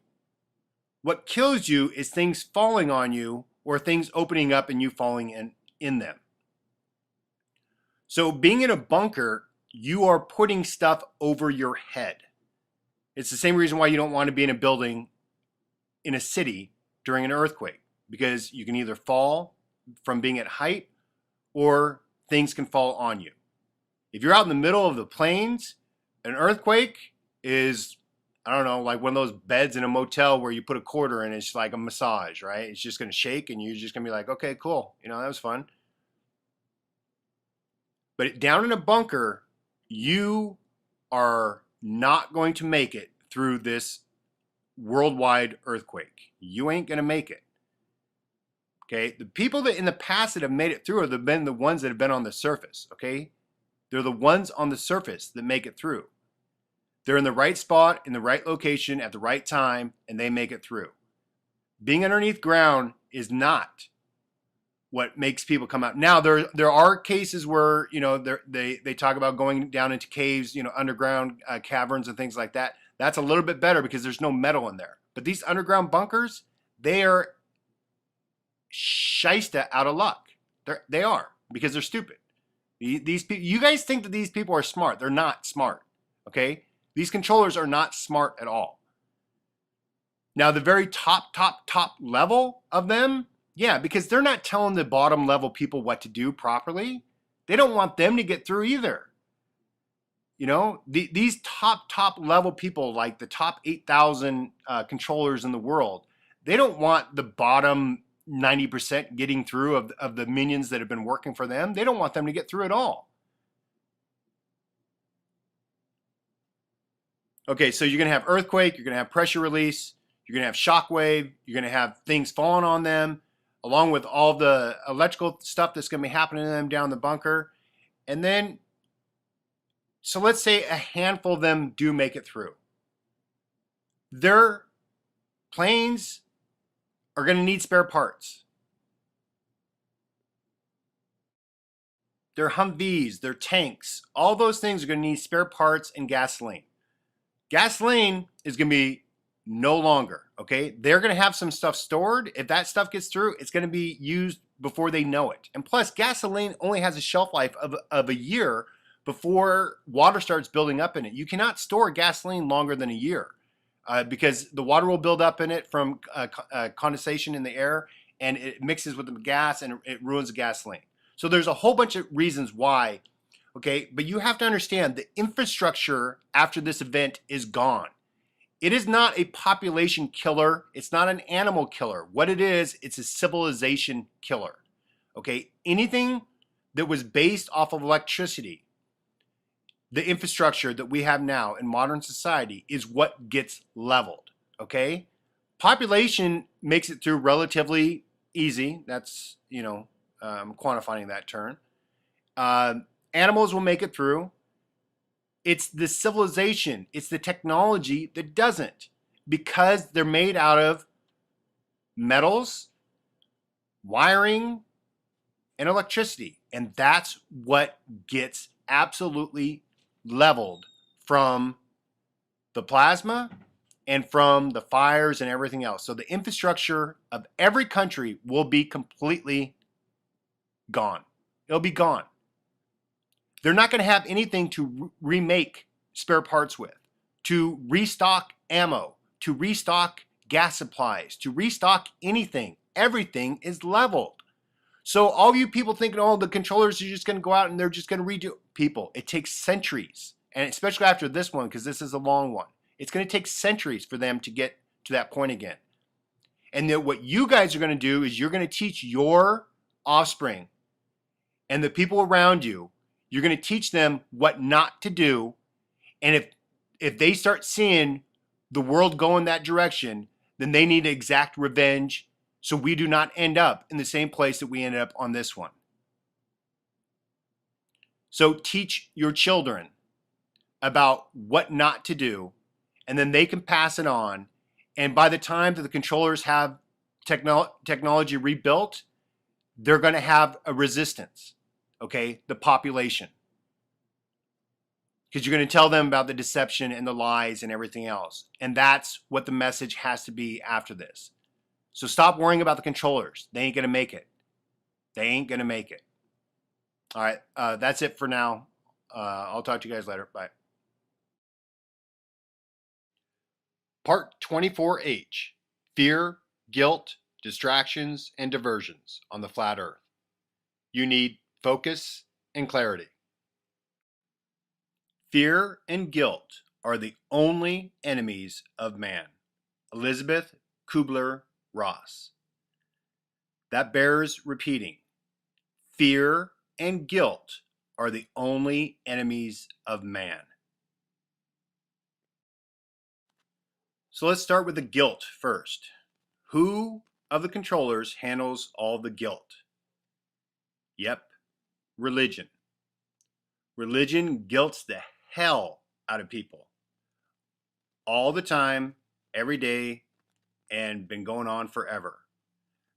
What kills you is things falling on you or things opening up and you falling in them. So being in a bunker, you are putting stuff over your head. It's the same reason why you don't want to be in a building in a city during an earthquake, because you can either fall from being at height or things can fall on you. If you're out in the middle of the plains, an earthquake is, I don't know, like one of those beds in a motel where you put a quarter in, it's like a massage, right? It's just going to shake and you're just going to be like, okay, cool. You know, that was fun. But down in a bunker, you are not going to make it through this worldwide earthquake. You ain't going to make it. Okay? The people that in the past that have made it through have been the ones that have been on the surface. Okay? They're the ones on the surface that make it through. They're in the right spot, in the right location, at the right time, and they make it through. Being underneath ground is not what makes people come out. Now, there are cases where, you know, they talk about going down into caves, you know, underground caverns and things like that. That's a little bit better because there's no metal in there. But these underground bunkers, they are shysta out of luck. They are, because they're stupid. These people, you guys think that these people are smart. They're not smart, okay? These controllers are not smart at all. Now, the very top level of them, yeah, because they're not telling the bottom level people what to do properly. They don't want them to get through either. You know, these top level people, like the top 8,000 controllers in the world, they don't want the bottom 90% getting through of the minions that have been working for them. They don't want them to get through at all. Okay, so you're going to have earthquake, you're going to have pressure release, you're going to have shock wave, you're going to have things falling on them, along with all the electrical stuff that's going to be happening to them down the bunker. And then, so let's say a handful of them do make it through. Their planes are going to need spare parts. Their Humvees, their tanks, all those things are going to need spare parts and gasoline. Gasoline is going to be no longer, okay? They're going to have some stuff stored. If that stuff gets through, it's going to be used before they know it. And plus, gasoline only has a shelf life of a year before water starts building up in it. You cannot store gasoline longer than a year because the water will build up in it from condensation in the air, and it mixes with the gas and it ruins the gasoline. So there's a whole bunch of reasons why. Okay, but you have to understand the infrastructure after this event is gone. It is not a population killer. It's not an animal killer. What it is, it's a civilization killer. Okay, anything that was based off of electricity, the infrastructure that we have now in modern society is what gets leveled. Okay, population makes it through relatively easy. That's, you know, quantifying that term. Animals will make it through. It's the civilization, it's the technology that doesn't, because they're made out of metals, wiring, and electricity. And that's what gets absolutely leveled from the plasma and from the fires and everything else. So the infrastructure of every country will be completely gone. It'll be gone. They're not going to have anything to remake spare parts with, to restock ammo, to restock gas supplies, to restock anything. Everything is leveled. So all you people thinking, oh, the controllers are just going to go out and they're just going to redo. People, it takes centuries, and especially after this one, because this is a long one. It's going to take centuries for them to get to that point again. And then what you guys are going to do is you're going to teach your offspring and the people around you. You're going to teach them what not to do. And if they start seeing the world go in that direction, then they need to exact revenge so we do not end up in the same place that we ended up on this one. So teach your children about what not to do, and then they can pass it on. And by the time that the controllers have technology rebuilt, they're going to have a resistance, okay, the population. Because you're going to tell them about the deception and the lies and everything else. And that's what the message has to be after this. So stop worrying about the controllers. They ain't going to make it. They ain't going to make it. All right, that's it for now. I'll talk to you guys later. Bye. Part 24H, Fear, Guilt, Distractions, and Diversions on the Flat Earth. You need focus and clarity. Fear and guilt are the only enemies of man. Elizabeth Kubler-Ross. That bears repeating. Fear and guilt are the only enemies of man. So let's start with the guilt first. Who of the controllers handles all the guilt? Yep, religion. Religion guilts the hell out of people. All the time, every day, and been going on forever.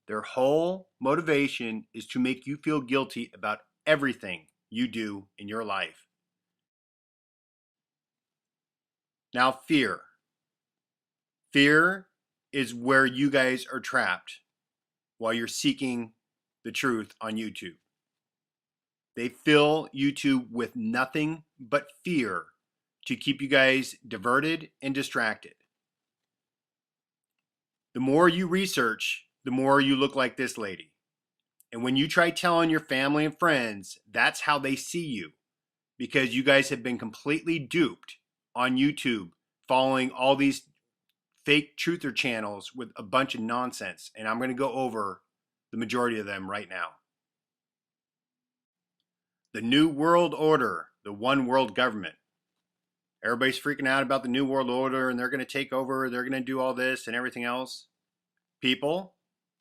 Their whole motivation is to make you feel guilty about everything you do in your life. Now, fear. Fear is where you guys are trapped while you're seeking the truth on YouTube. They fill YouTube with nothing but fear to keep you guys diverted and distracted. The more you research, the more you look like this lady. And when you try telling your family and friends, that's how they see you, because you guys have been completely duped on YouTube, following all these fake truther channels with a bunch of nonsense. And I'm going to go over the majority of them right now. The New World Order, the one world government. Everybody's freaking out about the New World Order and they're going to take over, they're going to do all this and everything else. People,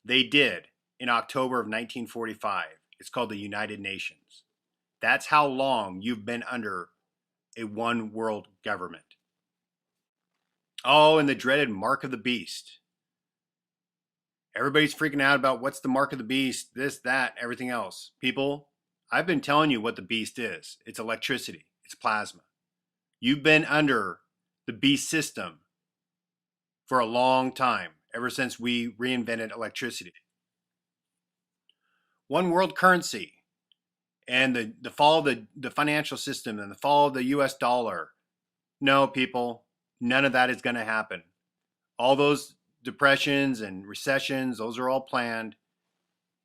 they did in October of 1945. It's called the United Nations. That's how long you've been under a one world government. Oh, and the dreaded mark of the beast. Everybody's freaking out about what's the mark of the beast, this, that, everything else. People, I've been telling you what the beast is. It's electricity. It's plasma. You've been under the beast system for a long time, ever since we reinvented electricity. One world currency and the fall of the financial system and the fall of the US dollar. No, people, none of that is going to happen. All those depressions and recessions, those are all planned.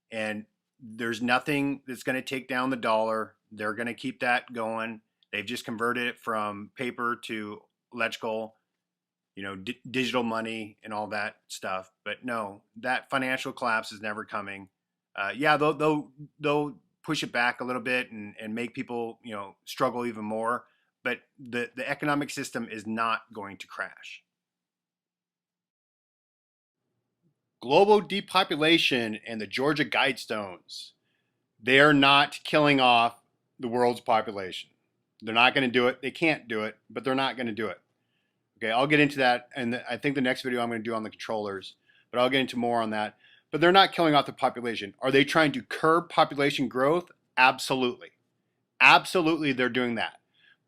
And there's nothing that's going to take down the dollar. They're going to keep that going. They've just converted it from paper to electrical, digital money and all that stuff. But no, that financial collapse is never coming. Yeah, they'll push it back a little bit and make people, struggle even more. But the economic system is not going to crash. Global depopulation and the Georgia Guidestones. They are not killing off the world's population. They're not going to do it. They can't do it, but they're not going to do it. Okay, I'll get into that. And I think the next video I'm going to do on the controllers, but I'll get into more on that. But they're not killing off the population. Are they trying to curb population growth? Absolutely. Absolutely, they're doing that.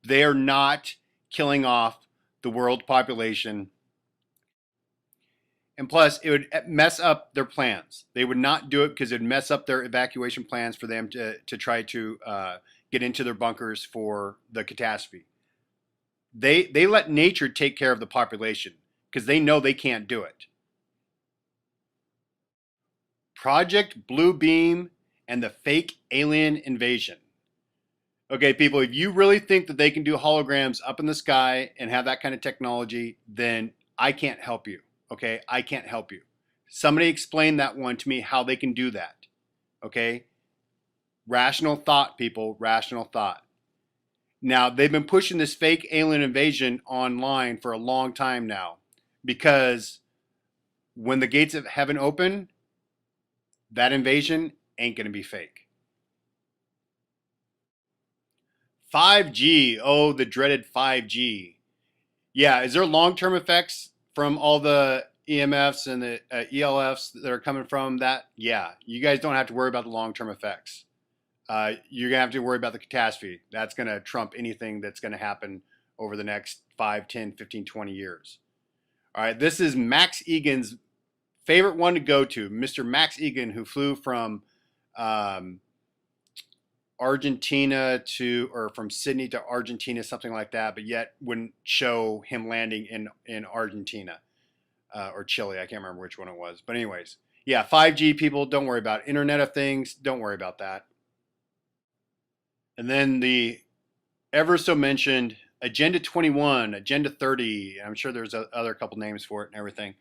They are not killing off the world population. And plus, it would mess up their plans. They would not do it because it would mess up their evacuation plans for them to try to get into their bunkers for the catastrophe. They let nature take care of the population because they know they can't do it. Project Blue Beam and the fake alien invasion. Okay, people, if you really think that they can do holograms up in the sky and have that kind of technology, then I can't help you. Okay, I can't help you. Somebody explain that one to me, how they can do that. Okay, rational thought, people, rational thought. Now, they've been pushing this fake alien invasion online for a long time now, because when the gates of heaven open, that invasion ain't going to be fake. 5G. Oh, the dreaded 5G. Yeah, is there long-term effects from all the EMFs and the ELFs that are coming from that? Yeah, you guys don't have to worry about the long-term effects. You're going to have to worry about the catastrophe. That's going to trump anything that's going to happen over the next 5, 10, 15, 20 years. All right, this is Max Egan's favorite one to go to. Mr. Max Egan, who flew from Argentina or from Sydney to Argentina, something like that, but yet wouldn't show him landing in Argentina or Chile. I can't remember which one it was. But anyways, yeah, 5G people, don't worry about it. Internet of Things, don't worry about that. And then the ever so mentioned Agenda 21, Agenda 30. I'm sure there's other couple names for it and everything.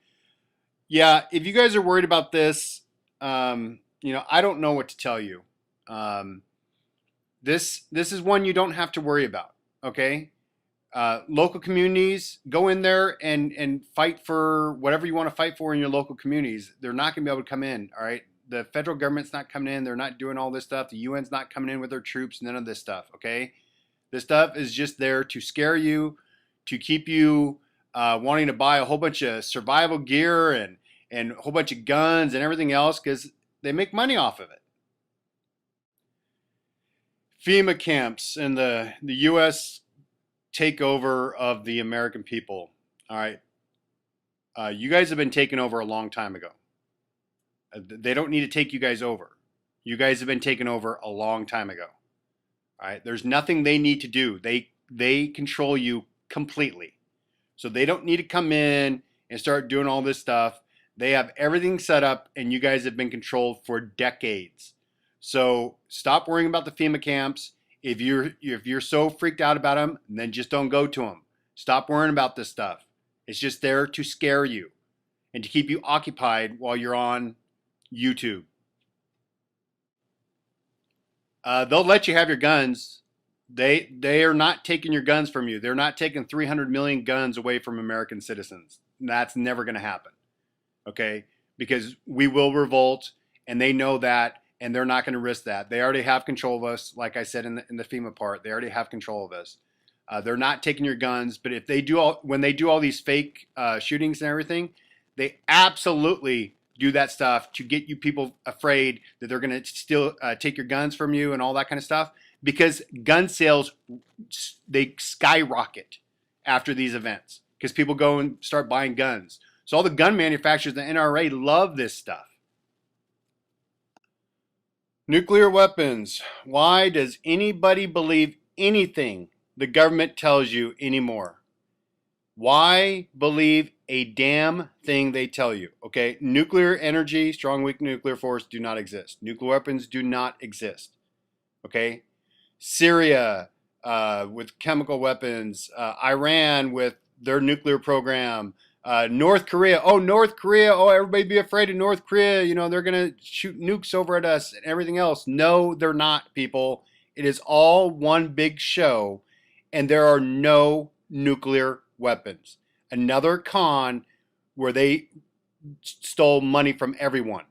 Yeah, if you guys are worried about this, I don't know what to tell you. This is one you don't have to worry about, okay? Local communities, go in there and fight for whatever you want to fight for in your local communities. They're not going to be able to come in, all right? The federal government's not coming in. They're not doing all this stuff. The UN's not coming in with their troops, none of this stuff, okay? This stuff is just there to scare you, to keep you wanting to buy a whole bunch of survival gear and a whole bunch of guns and everything else because they make money off of it. FEMA camps and the U.S. takeover of the American people. All right. You guys have been taken over a long time ago. They don't need to take you guys over. You guys have been taken over a long time ago. All right. There's nothing they need to do. They control you completely. So they don't need to come in and start doing all this stuff. They have everything set up and you guys have been controlled for decades. So stop worrying about the FEMA camps. If you're so freaked out about them, then just don't go to them. Stop worrying about this stuff. It's just there to scare you and to keep you occupied while you're on YouTube. They'll let you have your guns. They are not taking your guns from you. They're not taking 300 million guns away from American citizens. That's never going to happen. Okay? Because we will revolt, and they know that, and they're not going to risk that. They already have control of us, like I said in the FEMA part. They already have control of us. They're not taking your guns, but if they do when they do all these fake shootings and everything, they absolutely do that stuff to get you people afraid that they're going to still take your guns from you and all that kind of stuff. Because gun sales, they skyrocket after these events because people go and start buying guns. So all the gun manufacturers, the NRA, love this stuff. Nuclear weapons. Why does anybody believe anything the government tells you anymore? Why believe a damn thing they tell you? Okay, nuclear energy, strong, weak nuclear force do not exist. Nuclear weapons do not exist. Okay, Syria with chemical weapons, Iran with their nuclear program, North Korea. Oh, everybody be afraid of North Korea. You know, they're going to shoot nukes over at us and everything else. No, they're not, people. It is all one big show, and there are no nuclear weapons. Another con where they stole money from everyone.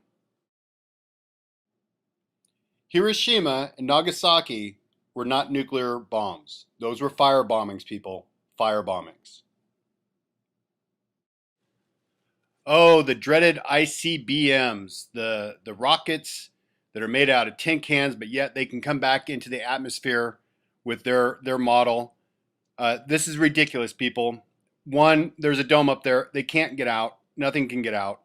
Hiroshima and Nagasaki were not nuclear bombs. Those were fire bombings, people. Fire bombings. Oh, the dreaded ICBMs, the rockets that are made out of tin cans, but yet they can come back into the atmosphere with their model. This is ridiculous, people. One, there's a dome up there. They can't get out. Nothing can get out.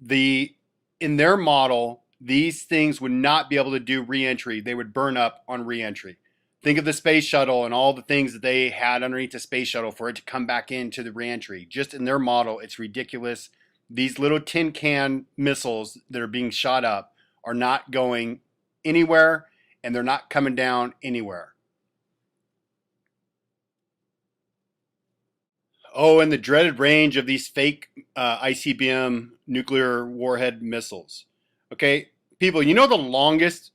In their model, these things would not be able to do re-entry. They would burn up on re-entry. Think of the space shuttle and all the things that they had underneath the space shuttle for it to come back into the re-entry. Just in their model, it's ridiculous. These little tin can missiles that are being shot up are not going anywhere, and they're not coming down anywhere. Oh, and the dreaded range of these fake ICBM nuclear warhead missiles. Okay, people, you know the longest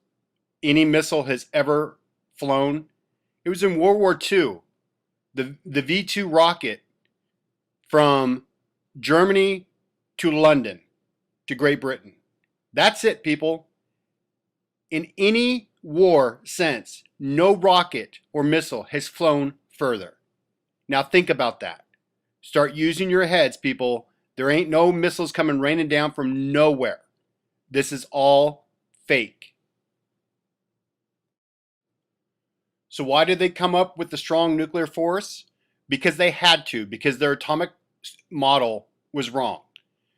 any missile has ever flown? It was in World War II. The V-2 rocket from Germany to London to Great Britain. That's it, people. In any war since, no rocket or missile has flown further. Now think about that. Start using your heads, people. There ain't no missiles coming raining down from nowhere. This is all fake. So why did they come up with the strong nuclear force? Because they had to, because their atomic model was wrong.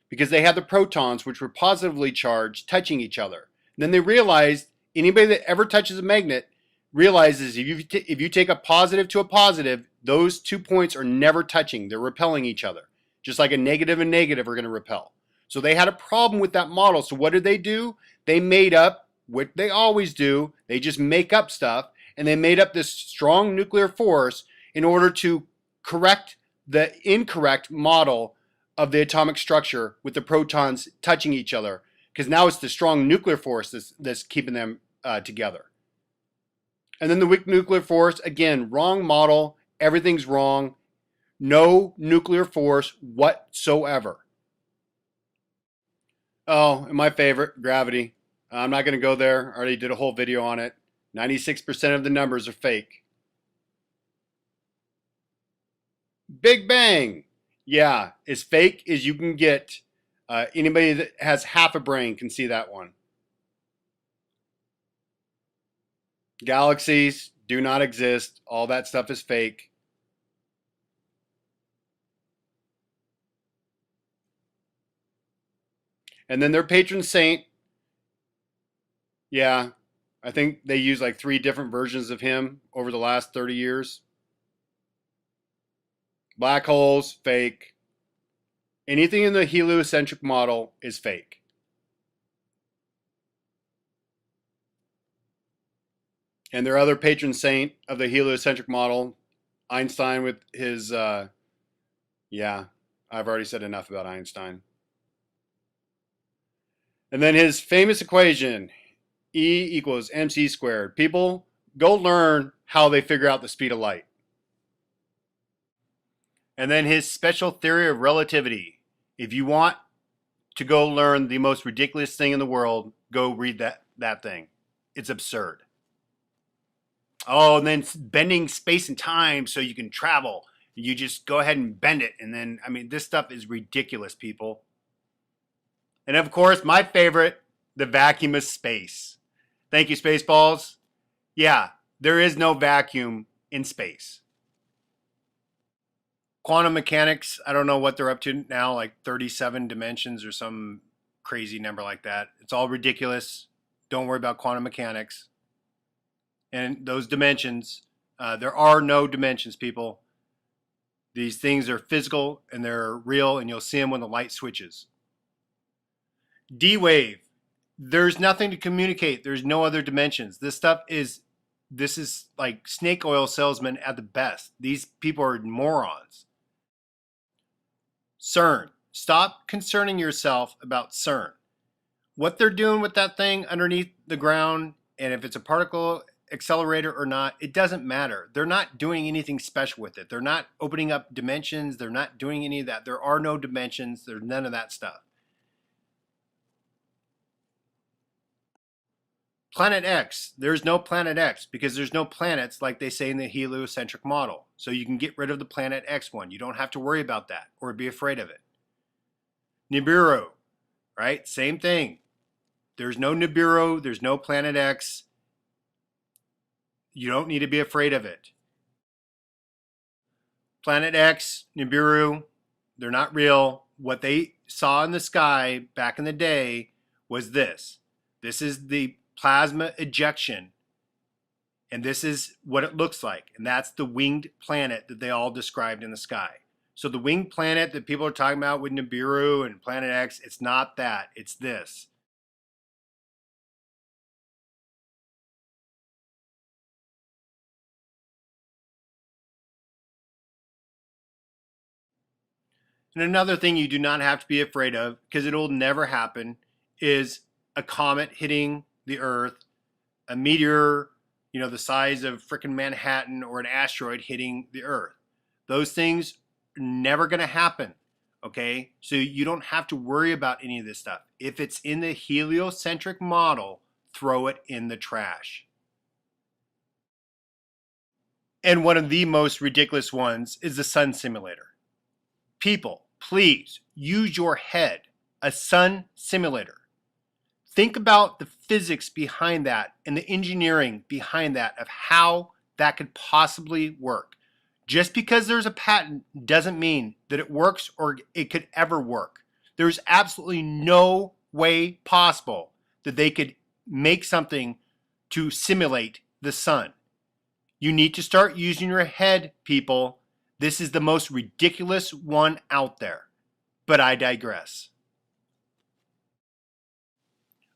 Because they had the protons, which were positively charged, touching each other. And then they realized anybody that ever touches a magnet realizes if you take a positive to a positive, those 2 points are never touching. They're repelling each other. Just like a negative and negative are going to repel. So they had a problem with that model. So what did they do? They made up what they always do. They just make up stuff. And they made up this strong nuclear force in order to correct the incorrect model of the atomic structure with the protons touching each other. Because now it's the strong nuclear force that's keeping them together. And then the weak nuclear force, again, wrong model. Everything's wrong. No nuclear force whatsoever. Oh, and my favorite, gravity. I'm not going to go there. I already did a whole video on it. 96% of the numbers are fake. Big Bang. Yeah, as fake as you can get. Anybody that has half a brain can see that one. Galaxies do not exist. All that stuff is fake. And then their patron saint, yeah, I think they use like 3 different versions of him over the last 30 years. Black holes, fake. Anything in the heliocentric model is fake. And their other patron saint of the heliocentric model, Einstein with his, yeah, I've already said enough about Einstein. And then his famous equation, E equals mc squared. People, go learn how they figure out the speed of light. And then his special theory of relativity. If you want to go learn the most ridiculous thing in the world, go read that thing. It's absurd. Oh, and then bending space and time so you can travel. You just go ahead and bend it. And then, I mean, this stuff is ridiculous, people. And of course, my favorite, the vacuum of space. Thank you, Spaceballs. Yeah, there is no vacuum in space. Quantum mechanics, I don't know what they're up to now, like 37 dimensions or some crazy number like that. It's all ridiculous. Don't worry about quantum mechanics. And those dimensions, there are no dimensions, people. These things are physical and they're real, and you'll see them when the light switches. D-wave, there's nothing to communicate. There's no other dimensions. This is like snake oil salesmen at the best. These people are morons. CERN, stop concerning yourself about CERN. What they're doing with that thing underneath the ground, and if it's a particle accelerator or not, it doesn't matter. They're not doing anything special with it. They're not opening up dimensions. They're not doing any of that. There are no dimensions. There's none of that stuff. Planet X, there's no Planet X because there's no planets like they say in the heliocentric model. So you can get rid of the Planet X one. You don't have to worry about that or be afraid of it. Nibiru, right? Same thing. There's no Nibiru. There's no Planet X. You don't need to be afraid of it. Planet X, Nibiru, they're not real. What they saw in the sky back in the day was this. This is the plasma ejection, and this is what it looks like, and that's the winged planet that they all described in the sky. So the winged planet that people are talking about with Nibiru and Planet X, it's not that, it's this. And another thing you do not have to be afraid of, because it'll never happen, is a comet hitting the Earth, a meteor, the size of frickin' Manhattan, or an asteroid hitting the Earth. Those things are never going to happen. Okay, so you don't have to worry about any of this stuff. If it's in the heliocentric model, throw it in the trash. And one of the most ridiculous ones is the sun simulator. People, please use your head. A sun simulator. Think about the physics behind that and the engineering behind that of how that could possibly work. Just because there's a patent doesn't mean that it works or it could ever work. There's absolutely no way possible that they could make something to simulate the sun. You need to start using your head, people. This is the most ridiculous one out there. But I digress.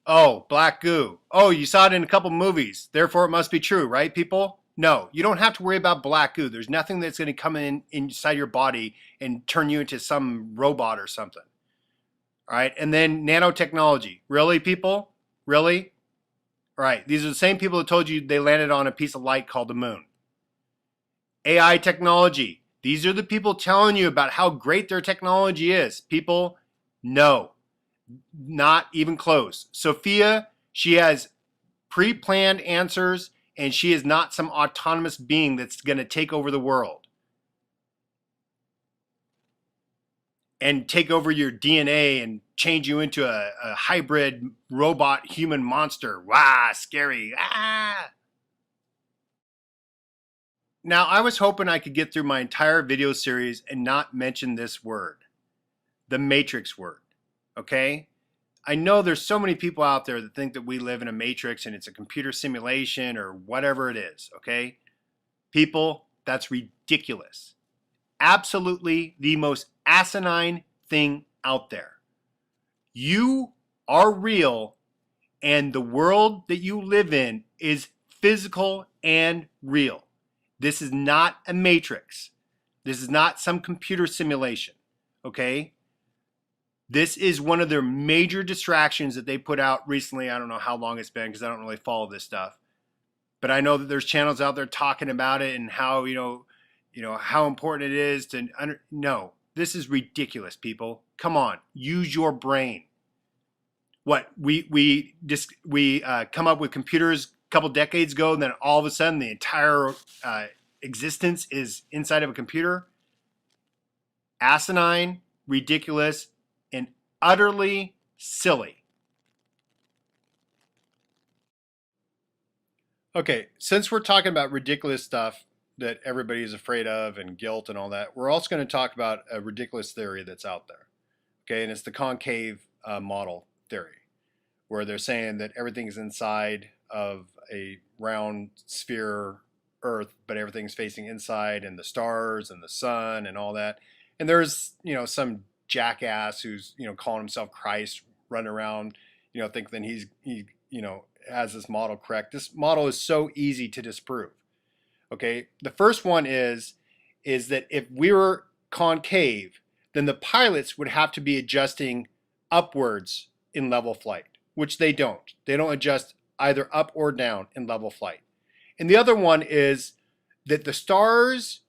Oh, black goo. Oh, you saw it in a couple movies. Therefore, it must be true, right, people? No, you don't have to worry about black goo. There's nothing that's going to come inside your body and turn you into some robot or something. All right, and then nanotechnology. Really, people? Really? All right, these are the same people that told you they landed on a piece of light called the moon. AI technology. These are the people telling you about how great their technology is. People, no, not even close. Sophia, she has pre-planned answers, and she is not some autonomous being that's going to take over the world and take over your DNA and change you into a hybrid robot human monster. Wow, scary. Ah. Now, I was hoping I could get through my entire video series and not mention this word, the Matrix word, okay? I know there's so many people out there that think that we live in a matrix and it's a computer simulation or whatever it is, okay? People, that's ridiculous. Absolutely the most asinine thing out there. You are real, and the world that you live in is physical and real. This is not a matrix. This is not some computer simulation, okay? This is one of their major distractions that they put out recently. I don't know how long it's been because I don't really follow this stuff. But I know that there's channels out there talking about it and how, how important it is to no, this is ridiculous, people. Come on, use your brain. What we come up with computers a couple decades ago, and then all of a sudden the entire existence is inside of a computer. Asinine, ridiculous, and utterly silly. Okay, since we're talking about ridiculous stuff that everybody is afraid of and guilt and all that, we're also going to talk about a ridiculous theory that's out there. Okay, and it's the concave model theory, where they're saying that everything is inside of a round sphere Earth, but everything's facing inside, and the stars and the sun and all that. And there's, some jackass who's, calling himself Christ, running around, thinking he has this model correct. This model is so easy to disprove. Okay, the first one is that if we were concave, then the pilots would have to be adjusting upwards in level flight, which they don't. They don't adjust either up or down in level flight. And the other one is that the stars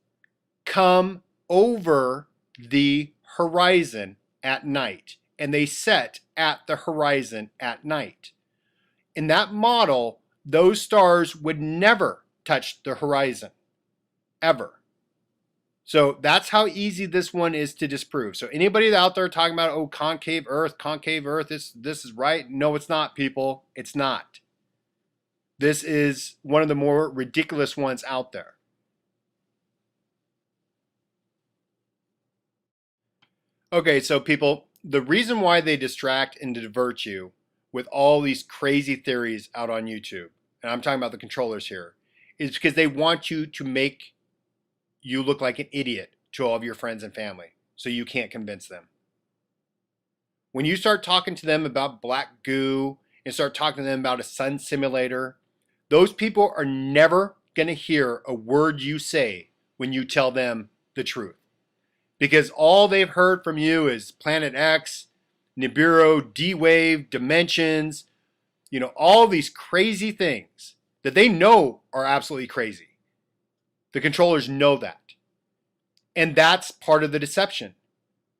come over the horizon at night, and they set at the horizon at night. In that model, those stars would never touch the horizon, ever. So that's how easy this one is to disprove. So anybody out there talking about, oh, concave Earth, this is right. No, it's not, people. It's not. This is one of the more ridiculous ones out there. Okay, so people, the reason why they distract and divert you with all these crazy theories out on YouTube, and I'm talking about the controllers here, is because they want you to make you look like an idiot to all of your friends and family, so you can't convince them. When you start talking to them about black goo and start talking to them about a sun simulator, those people are never going to hear a word you say when you tell them the truth. Because all they've heard from you is Planet X, Nibiru, D-Wave, Dimensions, all these crazy things that they know are absolutely crazy. The controllers know that. And that's part of the deception.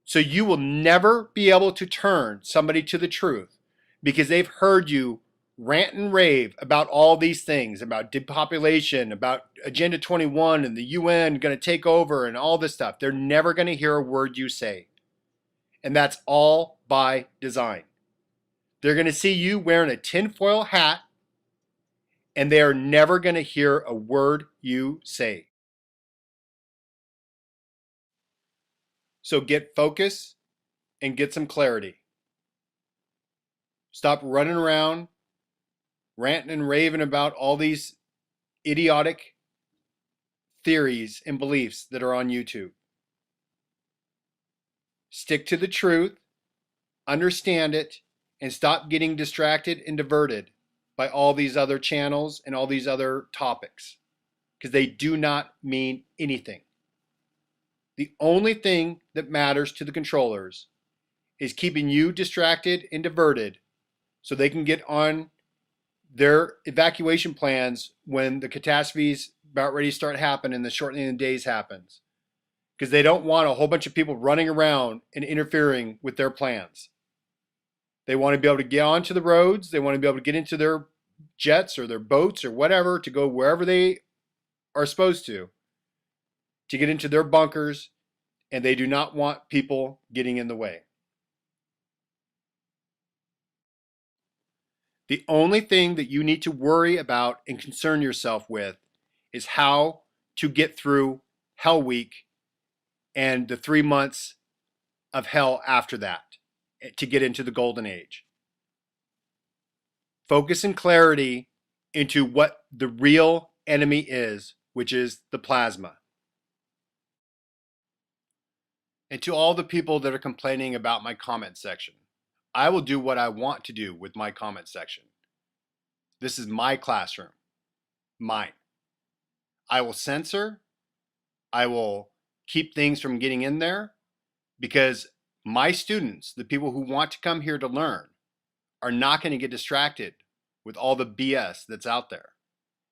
So you will never be able to turn somebody to the truth because they've heard you rant and rave about all these things, about depopulation, about Agenda 21 and the UN going to take over and all this stuff. They're never going to hear a word you say. And that's all by design. They're going to see you wearing a tinfoil hat, and they are never going to hear a word you say. So get focus and get some clarity. Stop running around, ranting and raving about all these idiotic theories and beliefs that are on YouTube. Stick to the truth, understand it, and stop getting distracted and diverted by all these other channels and all these other topics, because they do not mean anything. The only thing that matters to the controllers is keeping you distracted and diverted so they can get on their evacuation plans when the catastrophes about ready to start happening and the shortening of days happens. Because they don't want a whole bunch of people running around and interfering with their plans. They want to be able to get onto the roads. They want to be able to get into their jets or their boats or whatever to go wherever they are supposed to get into their bunkers, and they do not want people getting in the way. The only thing that you need to worry about and concern yourself with is how to get through Hell Week and the 3 months of hell after that to get into the golden age. Focus and clarity into what the real enemy is, which is the plasma. And to all the people that are complaining about my comment section, I will do what I want to do with my comment section. This is my classroom, mine. I will censor, I will keep things from getting in there, because my students, the people who want to come here to learn, are not going to get distracted with all the BS that's out there.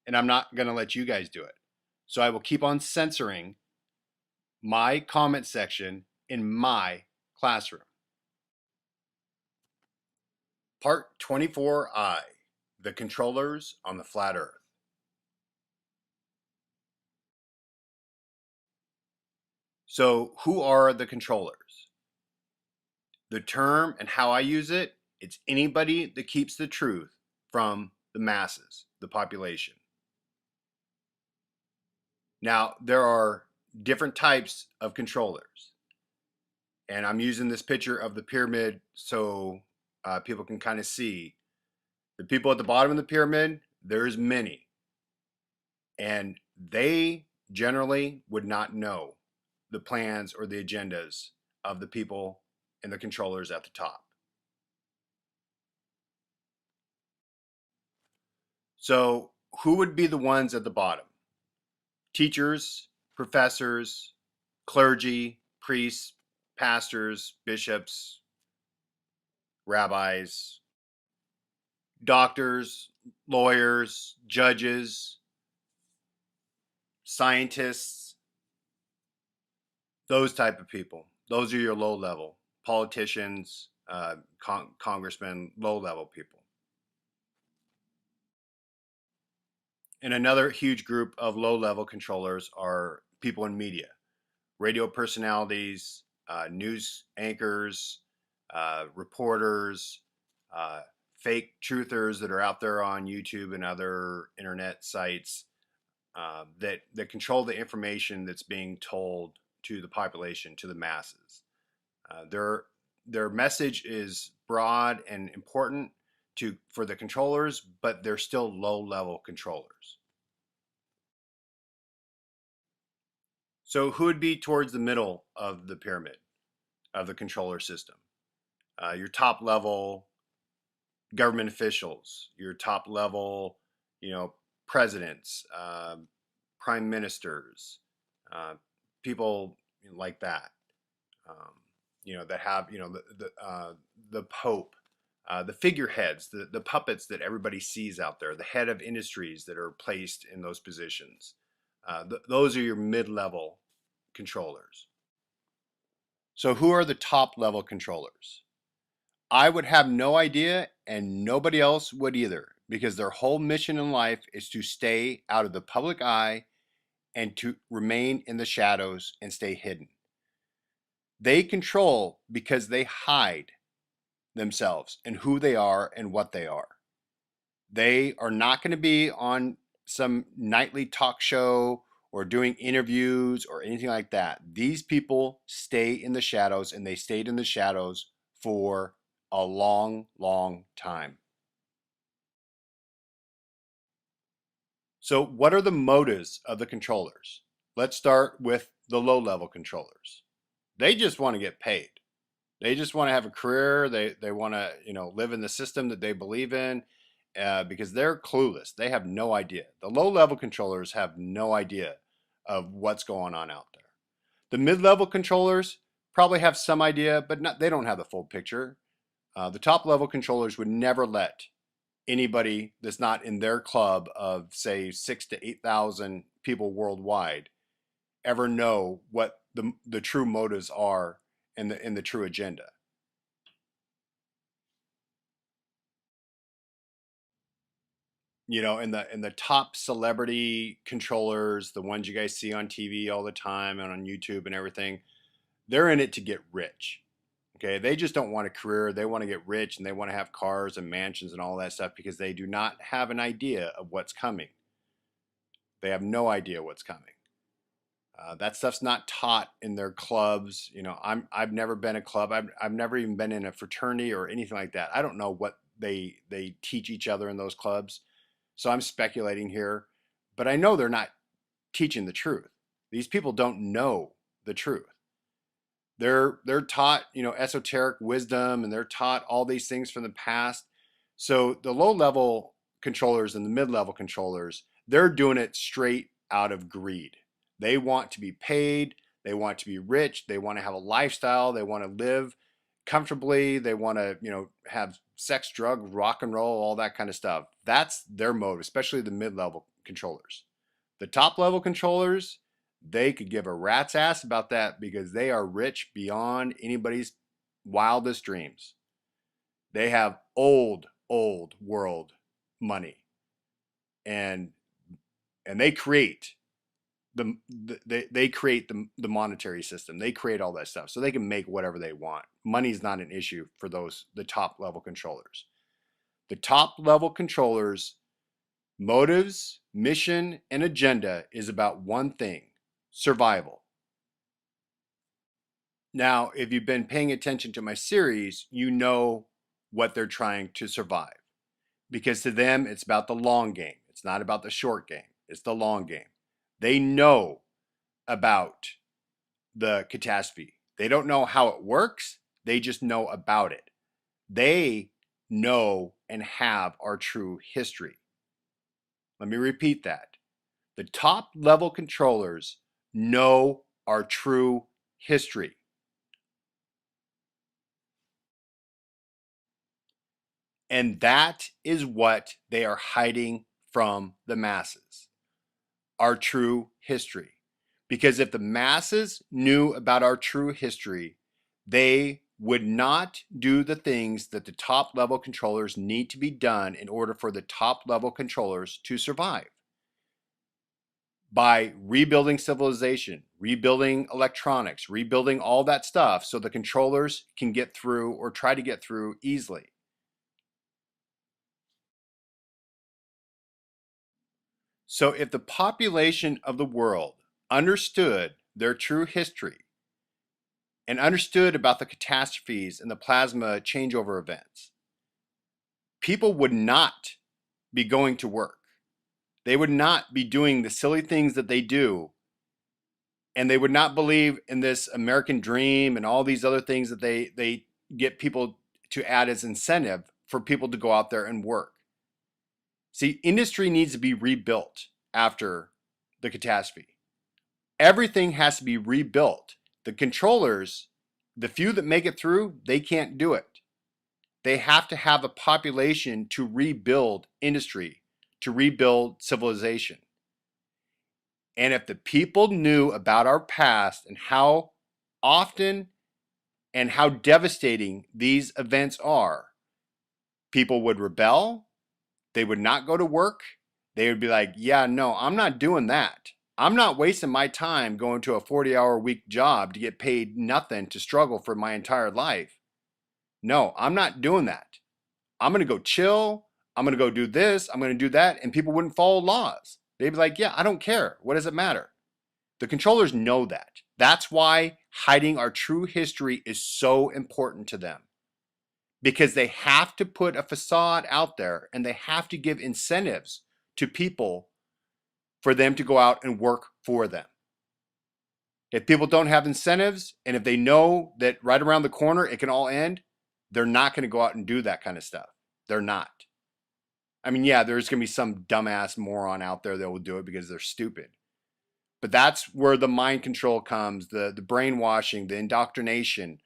And I'm not going to let you guys do it. So I will keep on censoring my comment section in my classroom. Part 24I, the controllers on the flat earth. So who are the controllers? The term and how I use it, it's anybody that keeps the truth from the masses, the population. Now, there are different types of controllers. And I'm using this picture of the pyramid so people can kind of see. The people at the bottom of the pyramid, there's many. And they generally would not know the plans or the agendas of the people and the controllers at the top. So who would be the ones at the bottom? Teachers, professors, clergy, priests, pastors, bishops, rabbis, doctors, lawyers, judges, scientists, those type of people. Those are your low level politicians, congressmen, low level people. And another huge group of low level controllers are people in media, radio personalities, news anchors, reporters, fake truthers that are out there on YouTube and other internet sites that control the information that's being told to the population, to the masses. Their message is broad and important for the controllers, but they're still low-level controllers. So who would be towards the middle of the pyramid of the controller system? Your top level government officials, your top level, presidents, prime ministers, people like that, that have, the Pope, the figureheads, the puppets that everybody sees out there, the head of industries that are placed in those positions. Those are your mid-level controllers. So who are the top level controllers? I would have no idea, and nobody else would either, because their whole mission in life is to stay out of the public eye and to remain in the shadows and stay hidden. They control because they hide themselves and who they are and what they are. They are not going to be on some nightly talk show or doing interviews or anything like that. These people stay in the shadows, and they stayed in the shadows for a long, long time. So what are the motives of the controllers? Let's start with the low-level controllers. They just want to get paid. They just want to have a career. They want to, live in the system that they believe in, because they're clueless. They have no idea. The low-level controllers have no idea of what's going on out there. The mid-level controllers probably have some idea, but they don't have the full picture. The top-level controllers would never let anybody that's not in their club of, say, 6,000 to 8,000 people worldwide ever know what the true motives are and the true agenda. In the top celebrity controllers, the ones you guys see on TV all the time and on YouTube and everything, they're in it to get rich. Okay, they just don't want a career. They want to get rich, and they want to have cars and mansions and all that stuff, because they do not have an idea of what's coming. They have no idea what's coming. That stuff's not taught in their clubs. I've never been a club. I've never even been in a fraternity or anything like that. I don't know what they teach each other in those clubs. So I'm speculating here, but I know they're not teaching the truth. These people don't know the truth. They're taught, esoteric wisdom, and they're taught all these things from the past. So the low-level controllers and the mid-level controllers, they're doing it straight out of greed. They want to be paid. They want to be rich. They want to have a lifestyle. They want to live comfortably. They want to, have sex, drug, rock and roll, all that kind of stuff. That's their motive, especially the mid-level controllers. The top-level controllers, they could give a rat's ass about that, because they are rich beyond anybody's wildest dreams. They have old world money, and they create they create the monetary system. They create all that stuff, so they can make whatever they want. Money's not an issue for the top level controllers. The top level controllers' motives, mission, and agenda is about one thing: survival. Now, if you've been paying attention to my series, you know what they're trying to survive, because to them it's about the long game. It's not about the short game. It's the long game. They know about the catastrophe. They don't know how it works. They just know about it. They know and have our true history. Let me repeat that. The top level controllers know our true history. And that is what they are hiding from the masses: our true history. Because if the masses knew about our true history, they would not do the things that the top level controllers need to be done in order for the top level controllers to survive. By rebuilding civilization, rebuilding electronics, rebuilding all that stuff so the controllers can get through, or try to get through, easily. So if the population of the world understood their true history and understood about the catastrophes and the plasma changeover events, people would not be going to work. They would not be doing the silly things that they do, and they would not believe in this American dream and all these other things that they get people to add as incentive for people to go out there and work. See, industry needs to be rebuilt after the catastrophe. Everything has to be rebuilt. The controllers, the few that make it through, they can't do it. They have to have a population to rebuild industry, to rebuild civilization. And if the people knew about our past and how often and how devastating these events are, people would rebel. They would not go to work. They would be like, yeah, no, I'm not doing that. I'm not wasting my time going to a 40-hour-week job to get paid nothing to struggle for my entire life. No, I'm not doing that. I'm going to go chill. I'm going to go do this. I'm going to do that. And people wouldn't follow laws. They'd be like, yeah, I don't care. What does it matter? The controllers know that. That's why hiding our true history is so important to them. Because they have to put a facade out there and they have to give incentives to people for them to go out and work for them. If people don't have incentives, and if they know that right around the corner it can all end, they're not going to go out and do that kind of stuff. They're not. I mean, yeah, there's going to be some dumbass moron out there that will do it because they're stupid. But that's where the mind control comes, the brainwashing, the indoctrination,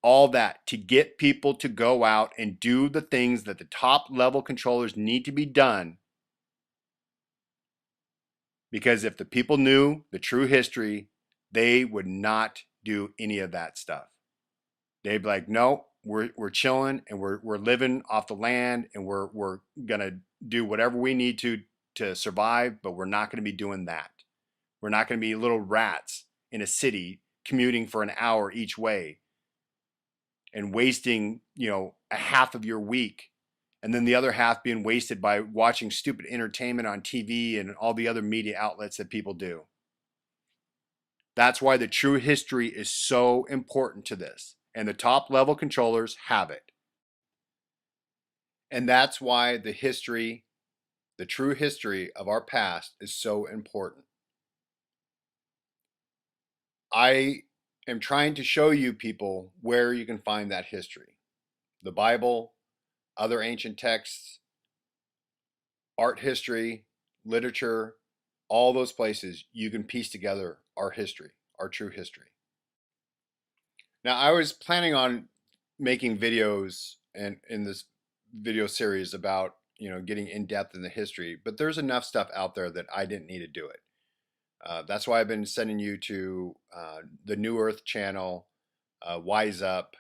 all that to get people to go out and do the things that the top level controllers need to be done. Because if the people knew the true history, they would not do any of that stuff. They'd be like, no, we're chilling and we're living off the land and we're gonna do whatever we need to survive, but we're not gonna be doing that. We're not gonna be little rats in a city commuting for an hour each way and wasting, a half of your week, and then the other half being wasted by watching stupid entertainment on TV and all the other media outlets that people do. That's why the true history is so important to this, and the top level controllers have it. And that's why the true history of our past is so important. I am trying to show you people where you can find that history. The Bible, other ancient texts, art history, literature, all those places you can piece together our history, our true history. Now, I was planning on making videos and in this video series about, getting in depth in the history, but there's enough stuff out there that I didn't need to do it. That's why I've been sending you to the New Earth channel, Wise Up,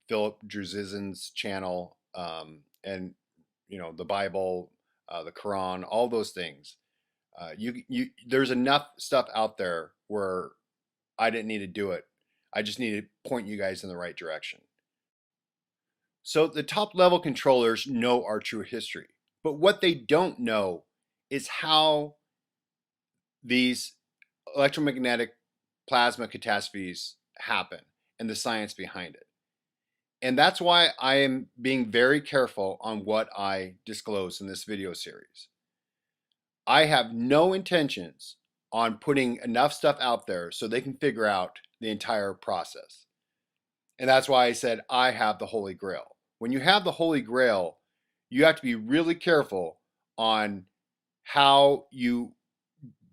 Philip Druzizin's channel, and the Bible, the Quran, all those things. There's enough stuff out there where I didn't need to do it. I just need to point you guys in the right direction. So the top level controllers know our true history, but what they don't know is how these electromagnetic plasma catastrophes happen and the science behind it. And that's why I am being very careful on what I disclose in this video series. I have no intentions on putting enough stuff out there so they can figure out the entire process. And that's why I said I have the Holy Grail. When you have the Holy Grail, you have to be really careful on how you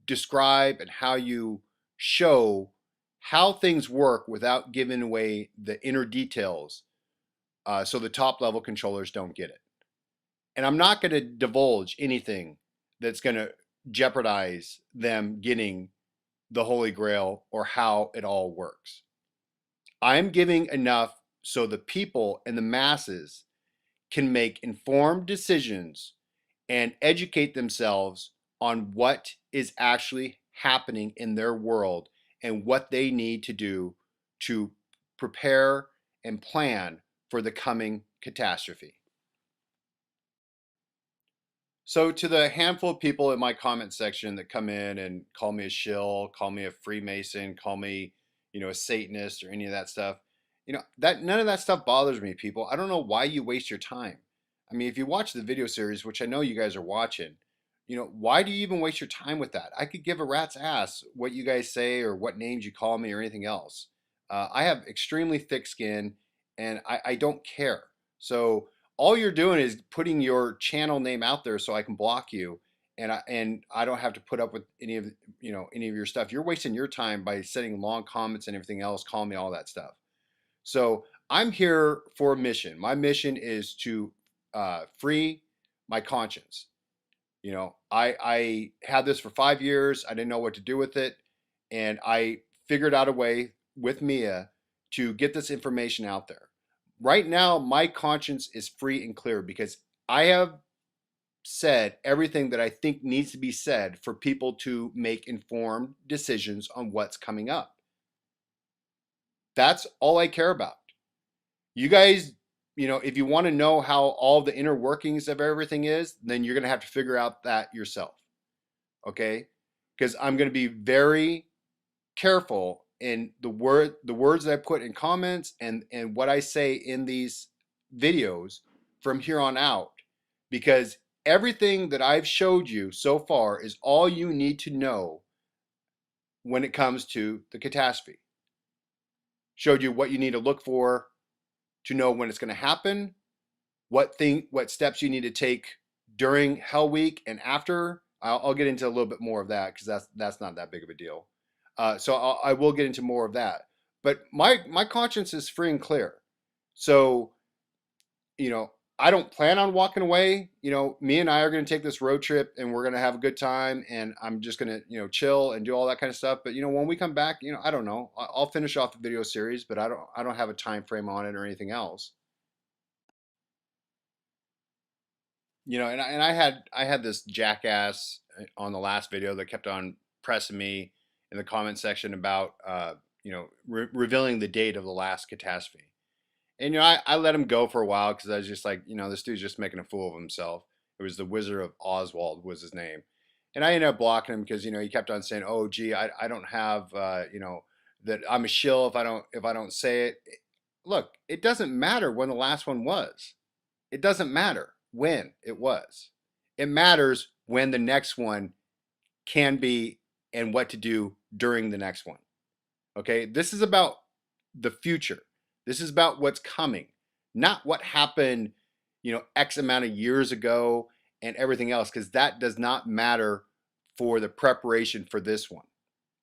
describe and how you show how things work without giving away the inner details so the top level controllers don't get it. And I'm not going to divulge anything that's going to jeopardize them getting the Holy Grail or how it all works. I'm giving enough so the people and the masses can make informed decisions and educate themselves on what is actually happening in their world and what they need to do to prepare and plan for the coming catastrophe. So to the handful of people in my comment section that come in and call me a shill, call me a Freemason, call me, a Satanist or any of that stuff, that none of that stuff bothers me, people. I don't know why you waste your time. I mean, if you watch the video series, which I know you guys are watching, why do you even waste your time with that? I could give a rat's ass what you guys say or what names you call me or anything else. I have extremely thick skin and I don't care. So all you're doing is putting your channel name out there so I can block you, and I don't have to put up with any of your stuff. You're wasting your time by setting long comments and everything else, calling me all that stuff. So I'm here for a mission. My mission is to free my conscience. I had this for 5 years. I didn't know what to do with it, and I figured out a way with Mia to get this information out there. Right now, my conscience is free and clear because I have said everything that I think needs to be said for people to make informed decisions on what's coming up. That's all I care about. You guys, if you want to know how all the inner workings of everything is, then you're going to have to figure out that yourself. Okay? Because I'm going to be very careful in the words that I put in comments and what I say in these videos from here on out, because everything that I've showed you so far is all you need to know when it comes to the catastrophe. Showed you what you need to look for to know when it's going to happen, what steps you need to take during Hell Week and after. I'll get into a little bit more of that because that's not that big of a deal. So I will get into more of that. But my conscience is free and clear. So, I don't plan on walking away. Me and I are going to take this road trip and we're going to have a good time, and I'm just going to, chill and do all that kind of stuff. But, when we come back, I don't know, I'll finish off the video series, but I don't have a time frame on it or anything else. And I had this jackass on the last video that kept on pressing me in the comment section about, revealing the date of the last catastrophe. And, I let him go for a while because I was just like, this dude's just making a fool of himself. It was the Wizard of Oswald was his name. And I ended up blocking him because, he kept on saying, oh, gee, I don't have, that I'm a shill if I don't say it. Look, it doesn't matter when the last one was. It doesn't matter when it was. It matters when the next one can be and what to do during the next one. Okay, this is about the future. This is about what's coming, not what happened, X amount of years ago and everything else, because that does not matter for the preparation for this one.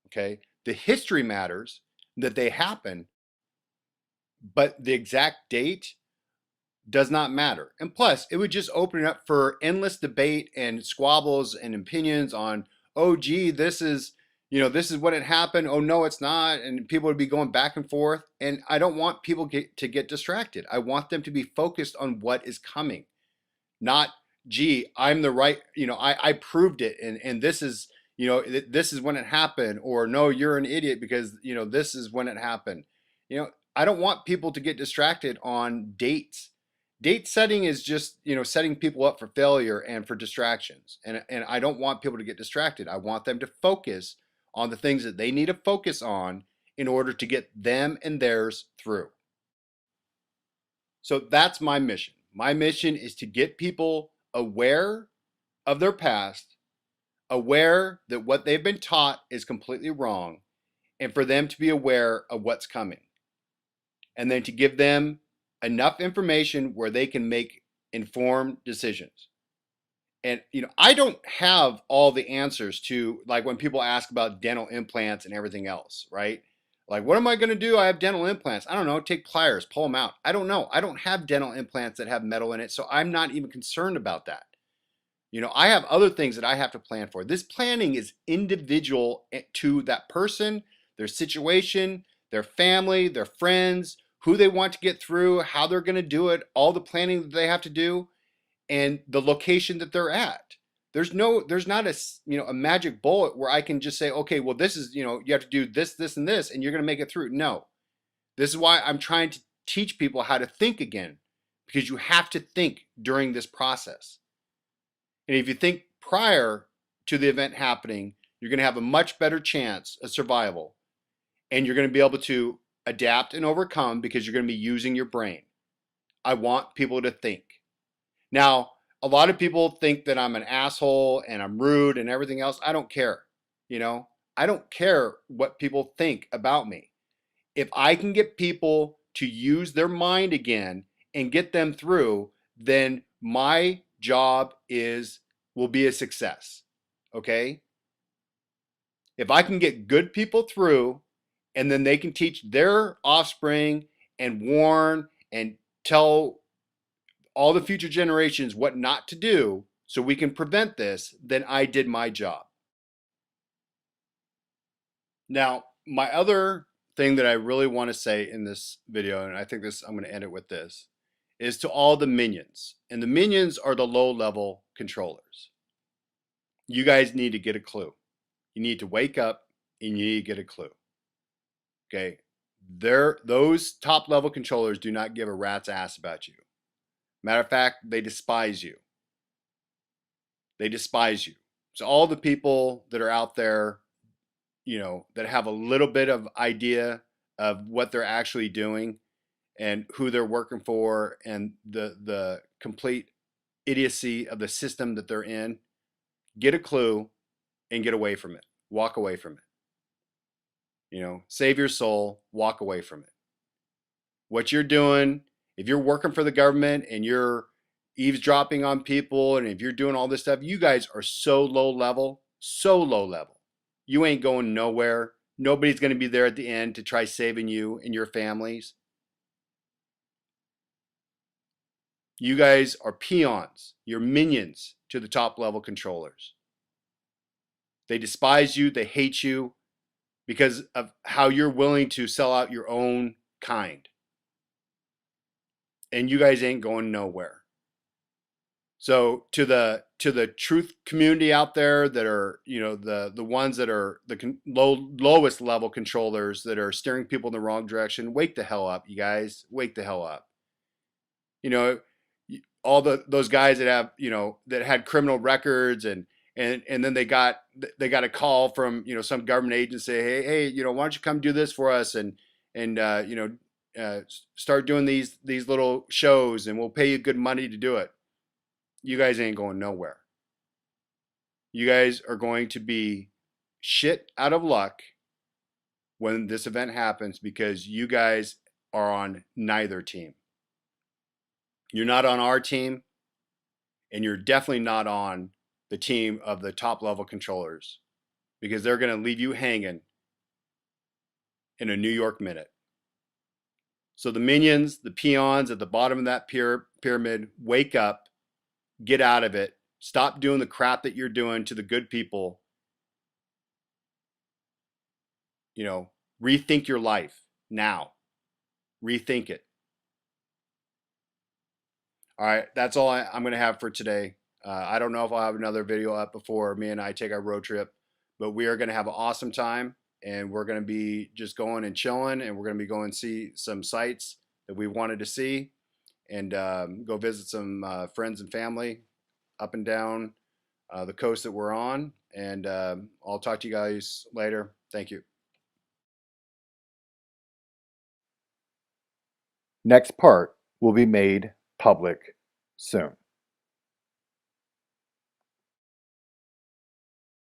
Okay, the history matters that they happen, but the exact date does not matter. And plus, it would just open it up for endless debate and squabbles and opinions on, oh, gee, this is when it happened. Oh, no, it's not. And people would be going back and forth. And I don't want people to get distracted. I want them to be focused on what is coming. Not, gee, I'm the right, I proved it. And this is, this is when it happened. Or no, you're an idiot because, this is when it happened. I don't want people to get distracted on dates. Date setting is just, setting people up for failure and for distractions. And I don't want people to get distracted. I want them to focus on the things that they need to focus on in order to get them and theirs through. So that's my mission. My mission is to get people aware of their past, aware that what they've been taught is completely wrong, and for them to be aware of what's coming. And then to give them enough information where they can make informed decisions. And, I don't have all the answers to, like, when people ask about dental implants and everything else, right? Like, what am I going to do? I have dental implants. I don't know. Take pliers, pull them out. I don't know. I don't have dental implants that have metal in it, so I'm not even concerned about that. I have other things that I have to plan for. This planning is individual to that person, their situation, their family, their friends, who they want to get through, how they're going to do it, all the planning that they have to do, and the location that they're at. There's not a magic bullet where I can just say, okay, well, this is, you have to do this, this, and this, and you're going to make it through. No. This is why I'm trying to teach people how to think again, because you have to think during this process. And if you think prior to the event happening, you're going to have a much better chance of survival, and you're going to be able to adapt and overcome because you're going to be using your brain. I want people to think. Now, a lot of people think that I'm an asshole and I'm rude and everything else. I don't care. I don't care what people think about me. If I can get people to use their mind again and get them through, then my job will be a success. Okay? If I can get good people through, and then they can teach their offspring and warn and tell all the future generations what not to do so we can prevent this, then I did my job. Now, my other thing that I really want to say in this video, and I think I'm going to end it with this, is to all the minions. And the minions are the low-level controllers. You guys need to get a clue. You need to wake up and you need to get a clue. Okay? Those top-level controllers do not give a rat's ass about you. Matter of fact, they despise you. They despise you. So all the people that are out there, that have a little bit of idea of what they're actually doing and who they're working for and the complete idiocy of the system that they're in, get a clue and get away from it. Walk away from it. Save your soul, walk away from it. What you're doing, if you're working for the government and you're eavesdropping on people and if you're doing all this stuff, you guys are so low level. You ain't going nowhere. Nobody's going to be there at the end to try saving you and your families. You guys are peons. You're minions to the top level controllers. They despise you. They hate you because of how you're willing to sell out your own kind. And you guys ain't going nowhere. So to the truth community out there that are, the ones that are the lowest level controllers that are steering people in the wrong direction, wake the hell up, you guys. Wake the hell up. All those guys that have, that had criminal records and then they got a call from, some government agency, hey, why don't you come do this for us and start doing these little shows and we'll pay you good money to do it. You guys ain't going nowhere. You guys are going to be shit out of luck when this event happens because you guys are on neither team. You're not on our team, and you're definitely not on the team of the top level controllers because they're going to leave you hanging in a New York minute. So the minions, the peons at the bottom of that pyramid, wake up. Get out of it. Stop doing the crap that you're doing to the good people. Rethink your life now. Rethink it. All right, that's all I'm going to have for today. I don't know if I'll have another video up before me and I take our road trip, but we are going to have an awesome time and we're going to be just going and chilling and we're going to be going to see some sites that we wanted to see. And go visit some friends and family up and down the coast that we're on. And I'll talk to you guys later. Thank you. Next part will be made public soon.